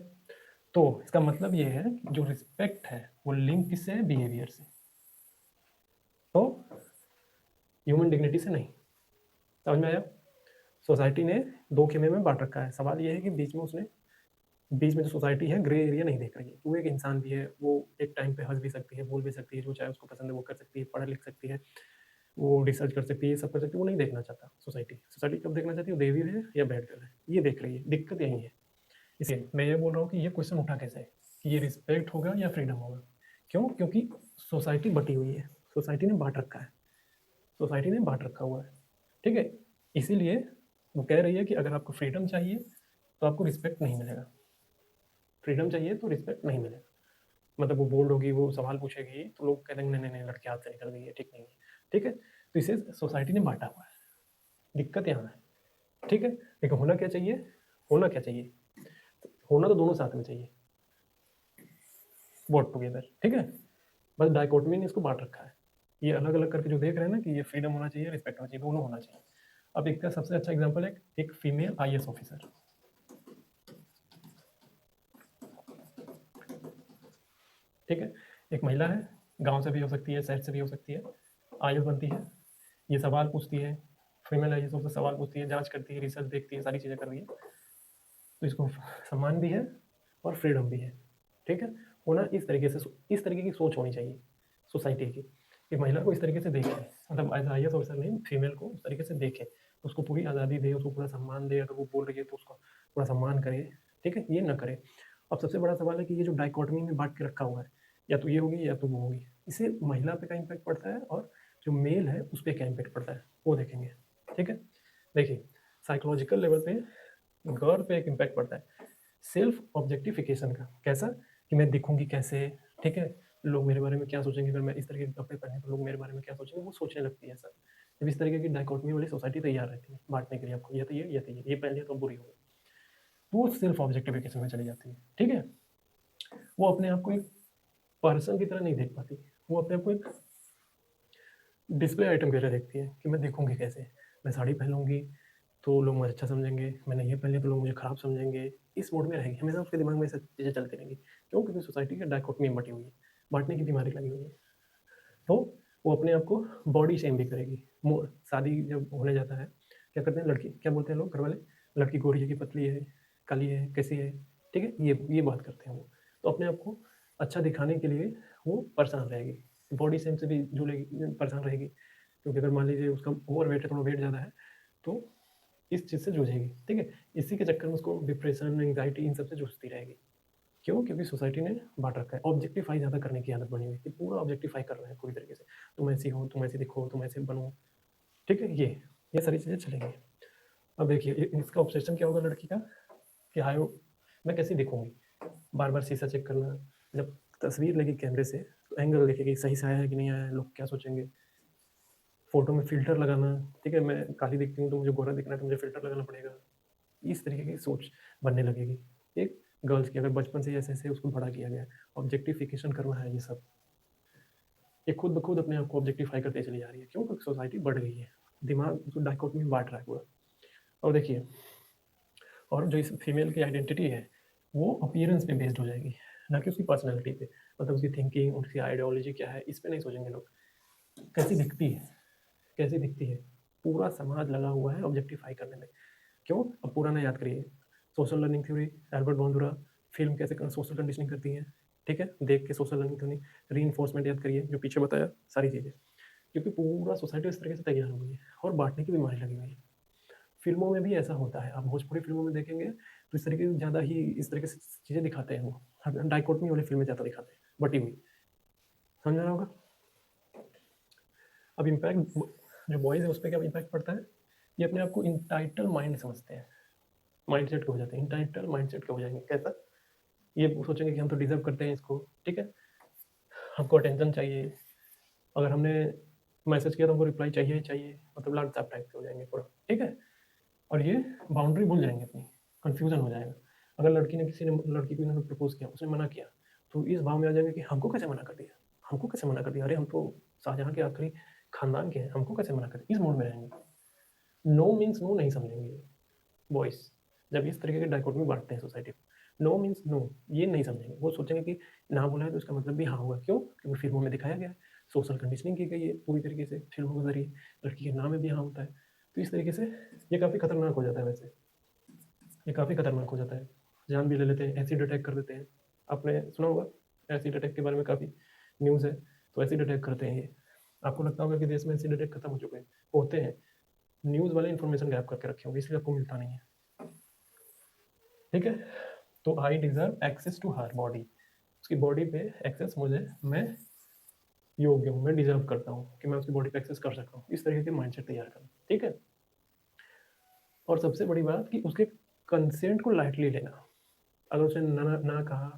तो इसका मतलब ये है कि जो रिस्पेक्ट है वो लिंक किससे है, बिहेवियर से, तो ह्यूमन डिग्निटी से नहीं। समझ में आया? सोसाइटी ने दो खेमे में बांट रखा है। सवाल ये है कि बीच में उसने, बीच में जो सोसाइटी है ग्रे एरिया नहीं देख रही है, वो एक इंसान भी है, वो एक टाइम पे हंस भी सकती है, बोल भी सकती है, जो चाहे उसको पसंद है वो कर सकती है, पढ़ लिख सकती है, वो रिसर्च कर सकती है, ये सब कर सकती है, वो नहीं देखना चाहता सोसाइटी। सोसाइटी कब देखना चाहती है, देवी है या बैड गर्ल है, ये देख रही है। दिक्कत यही है। इसलिए मैं ये बोल रहा हूँ कि ये क्वेश्चन उठा कैसे है कि ये रिस्पेक्ट होगा या फ्रीडम होगा। क्यों? क्योंकि सोसाइटी बटी हुई है, सोसाइटी ने बांट रखा है, सोसाइटी ने बांट रखा हुआ है, ठीक है। इसीलिए वो कह रही है कि अगर आपको फ्रीडम चाहिए तो आपको रिस्पेक्ट नहीं मिलेगा, फ्रीडम चाहिए तो रिस्पेक्ट नहीं मिलेगा। मतलब वो बोल्ड होगी, वो सवाल पूछेगी, तो लोग कह देंगे नहीं नहीं नहीं, लड़की हाथ से निकल गई है, ठीक नहीं है, ठीक है। तो इसे सोसाइटी ने बांटा हुआ है, दिक्कत यहाँ है, ठीक है। लेकिन होना क्या चाहिए, होना क्या चाहिए, होना तो दोनों साथ में चाहिए, वर्क टुगेदर, ठीक है। बस डाइकोटमी ने इसको बांट रखा है। ये अलग अलग करके जो देख रहे हैं ना कि ये फ्रीडम होना चाहिए, रिस्पेक्ट होना चाहिए, दोनों होना चाहिए। अब एक का सबसे अच्छा एग्जांपल है एक फीमेल आईएएस ऑफिसर, ठीक है। एक महिला है, गांव से भी हो सकती है, शहर से भी हो सकती है, आईएएस बनती है, ये सवाल पूछती है, फीमेल आईएएस ऑफिसर सवाल पूछती है, जांच करती है, रिसर्च देखती है, सारी चीज़ें कर रही है, तो इसको सम्मान भी है और फ्रीडम भी है, ठीक है। होना इस तरीके से, इस तरीके की सोच होनी चाहिए सोसाइटी की, कि महिला को इस तरीके से देखे, मतलब एज आई एस ऑफिसर नहीं, फीमेल को उस तरीके से देखे, उसको पूरी आज़ादी दे, उसको पूरा सम्मान दे, अगर वो बोल रही है तो उसको पूरा सम्मान करे, ठीक है, ये ना करे। अब सबसे बड़ा सवाल है कि ये जो डाइकोटमी में बांट के रखा हुआ है, या तो ये होगी या तो वो होगी, इससे महिला पे क्या इम्पैक्ट पड़ता है और जो मेल है उस पर क्या इम्पैक्ट पड़ता है वो देखेंगे, ठीक है। देखिए साइकोलॉजिकल लेवल पे गर्ल पे एक इम्पैक्ट पड़ता है सेल्फ ऑब्जेक्टिफिकेशन का। कैसा? कि मैं दिखूंगी कैसे, ठीक है, लोग मेरे बारे में क्या सोचेंगे, अगर मैं इस तरीके के कपड़े पहने तो लोग मेरे बारे में क्या सोचेंगे, वो सोचने लगती है सर। जब इस तरीके की डाइकोटमी वाली सोसाइटी तैयार रहती है बांटने के लिए आपको, या तो ये या तो ये पहन लिया तो बुरी होगी, तो वो सेल्फ ऑब्जेक्टिफिकेशन में चली जाती है, ठीक है। वो अपने आप को एक पर्सन की तरह नहीं देख पाती, वो अपने आप को एक डिस्प्ले आइटम की तरह देखती है कि मैं दिखूंगी कैसे, मैं साड़ी पहनूंगी तो लोग मुझे अच्छा समझेंगे, मैंने ये पहन लिया तो लोग मुझे खराब समझेंगे, इस मोड में रहेगी हमेशा, उसके दिमाग में सब चीज़ें चलती रहेंगी। क्यों? क्योंकि सोसाइटी की डाइकोटमी बटी हुई है, बांटने की बीमारी लगी हुई है। तो वो अपने आप को बॉडी शेम भी करेगी। शादी जब होने जाता है, क्या करते हैं, लड़की क्या बोलते हैं लोग घर वाले, लड़की गोरी है कि पतली है, काली है, कैसी है, ठीक है, ये बात करते हैं वो। तो अपने आप को अच्छा दिखाने के लिए वो परेशान रहेगी, बॉडी शेम से भी जुड़ेगी, परेशान रहेगी, क्योंकि अगर मान लीजिए उसका ओवर वेट है, थोड़ा वेट ज़्यादा है, तो इस चीज़ से जूझेगी, ठीक है। इसी के चक्कर में उसको डिप्रेशन, एंग्जाइटी, इन सब से जूझती रहेगी। क्यों? क्योंकि सोसाइटी ने बांट रखा है, ऑब्जेक्टिफाई ज़्यादा करने की आदत बनी हुई है कि पूरा ऑब्जेक्टिफाई कर रहे हैं पूरी तरीके से, तुम ऐसी हो, तुम ऐसी दिखो, तुम ऐसे बनो, ठीक है। ये सारी चीज़ें चलेंगी। अब देखिए इसका ऑब्सेशन क्या होगा लड़की का, कि हाय मैं कैसी दिखूंगी, बार बार शीशा चेक करना, जब तस्वीर लेगी कैमरे से तो एंगल देखेगी सही से आया है कि नहीं आया है, लोग क्या सोचेंगे, फोटो में फिल्टर लगाना, ठीक है, मैं काली दिखती हूँ तो मुझे गोरा दिखना है तो मुझे फिल्टर लगाना पड़ेगा, इस तरीके की सोच बनने लगेगी एक गर्ल्स की, अगर बचपन से ऐसे ऐसे उसको बड़ा किया गया है, ऑब्जेक्टिफिकेशन करना है ये सब, ये खुद ब खुद अपने आप को ऑब्जेक्टिफाई करते चली जा रही है। क्यों? क्योंकि सोसाइटी बढ़ गई है, दिमाग उसको डाइकोटमी में बांट रहा है पूरा। और देखिए, और जो इस फीमेल की आइडेंटिटी है वो अपीयरेंस पे बेस्ड हो जाएगी, ना कि उसकी पर्सनैलिटी पे। मतलब उसकी थिंकिंग, उसकी आइडियोलॉजी क्या है, इस पे नहीं सोचेंगे लोग। कैसी दिखती है, कैसी दिखती है, पूरा समाज लगा हुआ है ऑब्जेक्टिफाई करने में। क्यों? अब पुराना याद करिए, social learning theory, Albert Bandura, film कैसे सोशल कंडीशनिंग करती है, ठीक है, देख के सोशल लर्निंग थ्योरी, री याद करिए, जो पीछे बताया सारी चीज़ें, क्योंकि पूरा सोसाइटी इस तरीके से तैयार हो गई है और बांटने की बीमारी लगी हुई है। फिल्मों में भी ऐसा होता है, आप भोजपुरी फिल्मों में देखेंगे तो इस तरीके से ज़्यादा ही इस तरीके से चीज़ें दिखाते हैं, वो डाइकोटमी वाली फिल्में ज़्यादा दिखाते हैं, बटी हुई। समझ रहा होगा? अब इम्पैक्ट जो बॉयज़ है उस पर क्या इम्पैक्ट पड़ता है, ये अपने आप को इंटाइटल माइंड समझते हैं, माइंडसेट के हो जाते हैं, इंटाइटल माइंडसेट के हो जाएंगे। कैसा? ये सोचेंगे कि हम तो डिजर्व करते हैं इसको, ठीक है, हमको अटेंशन चाहिए, अगर हमने मैसेज किया तो हमको रिप्लाई चाहिए ही चाहिए, मतलब लाड साहब टाइप के हो जाएंगे पूरा, ठीक है। और ये बाउंड्री भूल जाएंगे अपनी, कन्फ्यूजन हो जाएगा। अगर लड़की ने किसी ने लड़की को इन्होंने प्रपोज किया, उसने मना किया, तो इस भाव में आ जाएंगे कि हमको कैसे मना कर दिया, हमको कैसे मना कर दिया, अरे हम तो शाहजहाँ के आखिरी खानदान के हैं, हमको कैसे मना कर दिया, इस मोड में रहेंगे। नो मीन्स नो नहीं समझेंगे बॉयज, जब इस तरीके के डाइकोटमी बांटते हैं सोसाइटी को। नो मीन्स नो ये नहीं समझेंगे, वो सोचेंगे कि ना बोला है तो इसका मतलब भी हाँ होगा। क्यों? क्योंकि फिल्मों में दिखाया गया है, सोशल कंडीशनिंग की गई है पूरी तरीके से फिल्मों के जरिए, लड़की के नाम में भी हाँ होता है। तो इस तरीके से ये काफ़ी खतरनाक हो जाता है। वैसे ये काफ़ी खतरनाक हो जाता है, जान भी ले लेते हैं, एसिड अटैक कर देते हैं। आपने सुना होगा एसिड अटैक के बारे में, काफ़ी न्यूज़ है। तो एसिड अटैक करते हैं ये, आपको लगता होगा कि देश में एसिड अटैक खत्म हो चुके हैं, होते हैं, न्यूज़ वाले इन्फॉर्मेशन गैप करके रखे होंगे, इसलिए आपको मिलता नहीं है, ठीक है। तो आई डिजर्व एक्सेस टू हर बॉडी, उसकी बॉडी पे एक्सेस मुझे, मैं योग्य हूँ, मैं डिजर्व करता हूँ कि मैं उसकी बॉडी पे एक्सेस कर सकता हूँ। इस तरीके के माइंडसेट तैयार करना, ठीक है। और सबसे बड़ी बात कि उसके कंसेंट को लाइटली लेना, अगर उसने ना ना कहा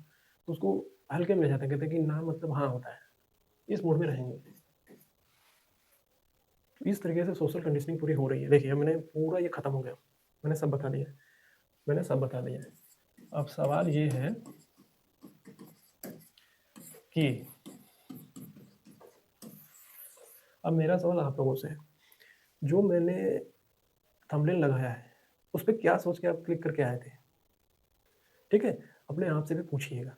तो उसको हल्के में ले जाते हैं, कहते हैं कि ना मतलब हाँ होता है, इस मूड में रहेंगे। तो इस तरीके से सोशल कंडीशनिंग पूरी हो रही है। देखिए मैंने पूरा ये खत्म हो गया, मैंने सब बता दिया, मैंने सब बता दिया। अब सवाल ये है कि अब मेरा सवाल आप लोगों से है, जो मैंने थंबनेल लगाया है उस पर क्या सोच के आप क्लिक करके आए थे, ठीक है। अपने आप से भी पूछिएगा,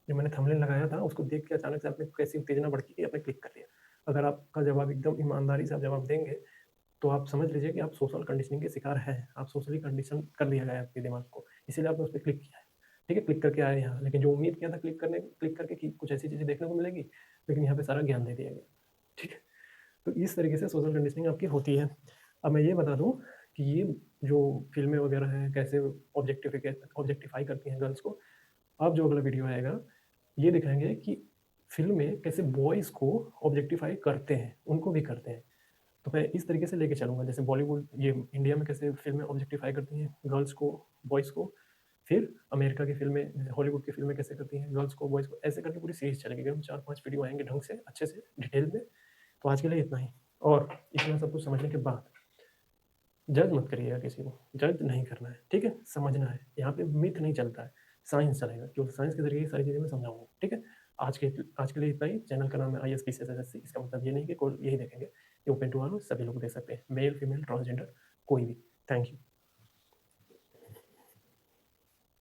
जो मैंने थंबनेल लगाया था उसको देख के अचानक से आपने कैसी उत्तेजना बढ़ती है, आपने क्लिक कर लिया। अगर आपका जवाब एकदम ईमानदारी से आप जवाब देंगे तो आप समझ लीजिए कि आप सोशल कंडीशनिंग के शिकार हैं, आप सोशली कंडीशन कर दिया गया है आपके दिमाग को, इसीलिए आपने उस पर क्लिक किया है, ठीक है, क्लिक करके आए यहाँ। लेकिन जो उम्मीद किया था क्लिक करके कि कुछ ऐसी चीज़ें देखने को मिलेगी, लेकिन यहाँ पे सारा ज्ञान दे दिया गया, ठीक है। तो इस तरीके से सोशल कंडीशनिंग आपकी होती है। अब मैं ये बता दूँ कि ये जो फिल्में वगैरह हैं कैसे ऑब्जेक्टिफाई करती हैं गर्ल्स को, अब जो अगला वीडियो आएगा ये दिखाएंगे कि फिल्में कैसे बॉयज़ को ऑब्जेक्टिफाई करते हैं, उनको भी करते हैं। तो मैं इस तरीके से लेके चलूँगा, जैसे बॉलीवुड, ये इंडिया में कैसे फिल्में ऑब्जेक्टिफाई करती हैं गर्ल्स को, बॉयज़ को, फिर अमेरिका की फिल्में, जैसे हॉलीवुड की फिल्में कैसे करती हैं गर्ल्स को, बॉयज़ को, ऐसे करके पूरी सीरीज़ चलेगी। एकदम 4-5 वीडियो आएँगे ढंग से, अच्छे से, डिटेल में। तो आज के लिए इतना ही। और इतना सब कुछ समझने के बाद जज मत करिएगा किसी को, जज नहीं करना है, ठीक है, समझना है। यहाँ पे मिथ नहीं चलता है, साइंस चलेगा, क्योंकि साइंस के जरिए ये सारी चीज़ें मैं समझाऊंगा, ठीक है। आज के लिए इतना ही। चैनल का नाम है ISPCSSSC, इसका मतलब ये नहीं कि कोई यही देखेंगे, ये ओपन टू ऑल, सभी लोग देख सकते हैं, मेल फीमेल ट्रांसजेंडर कोई भी। Thank you.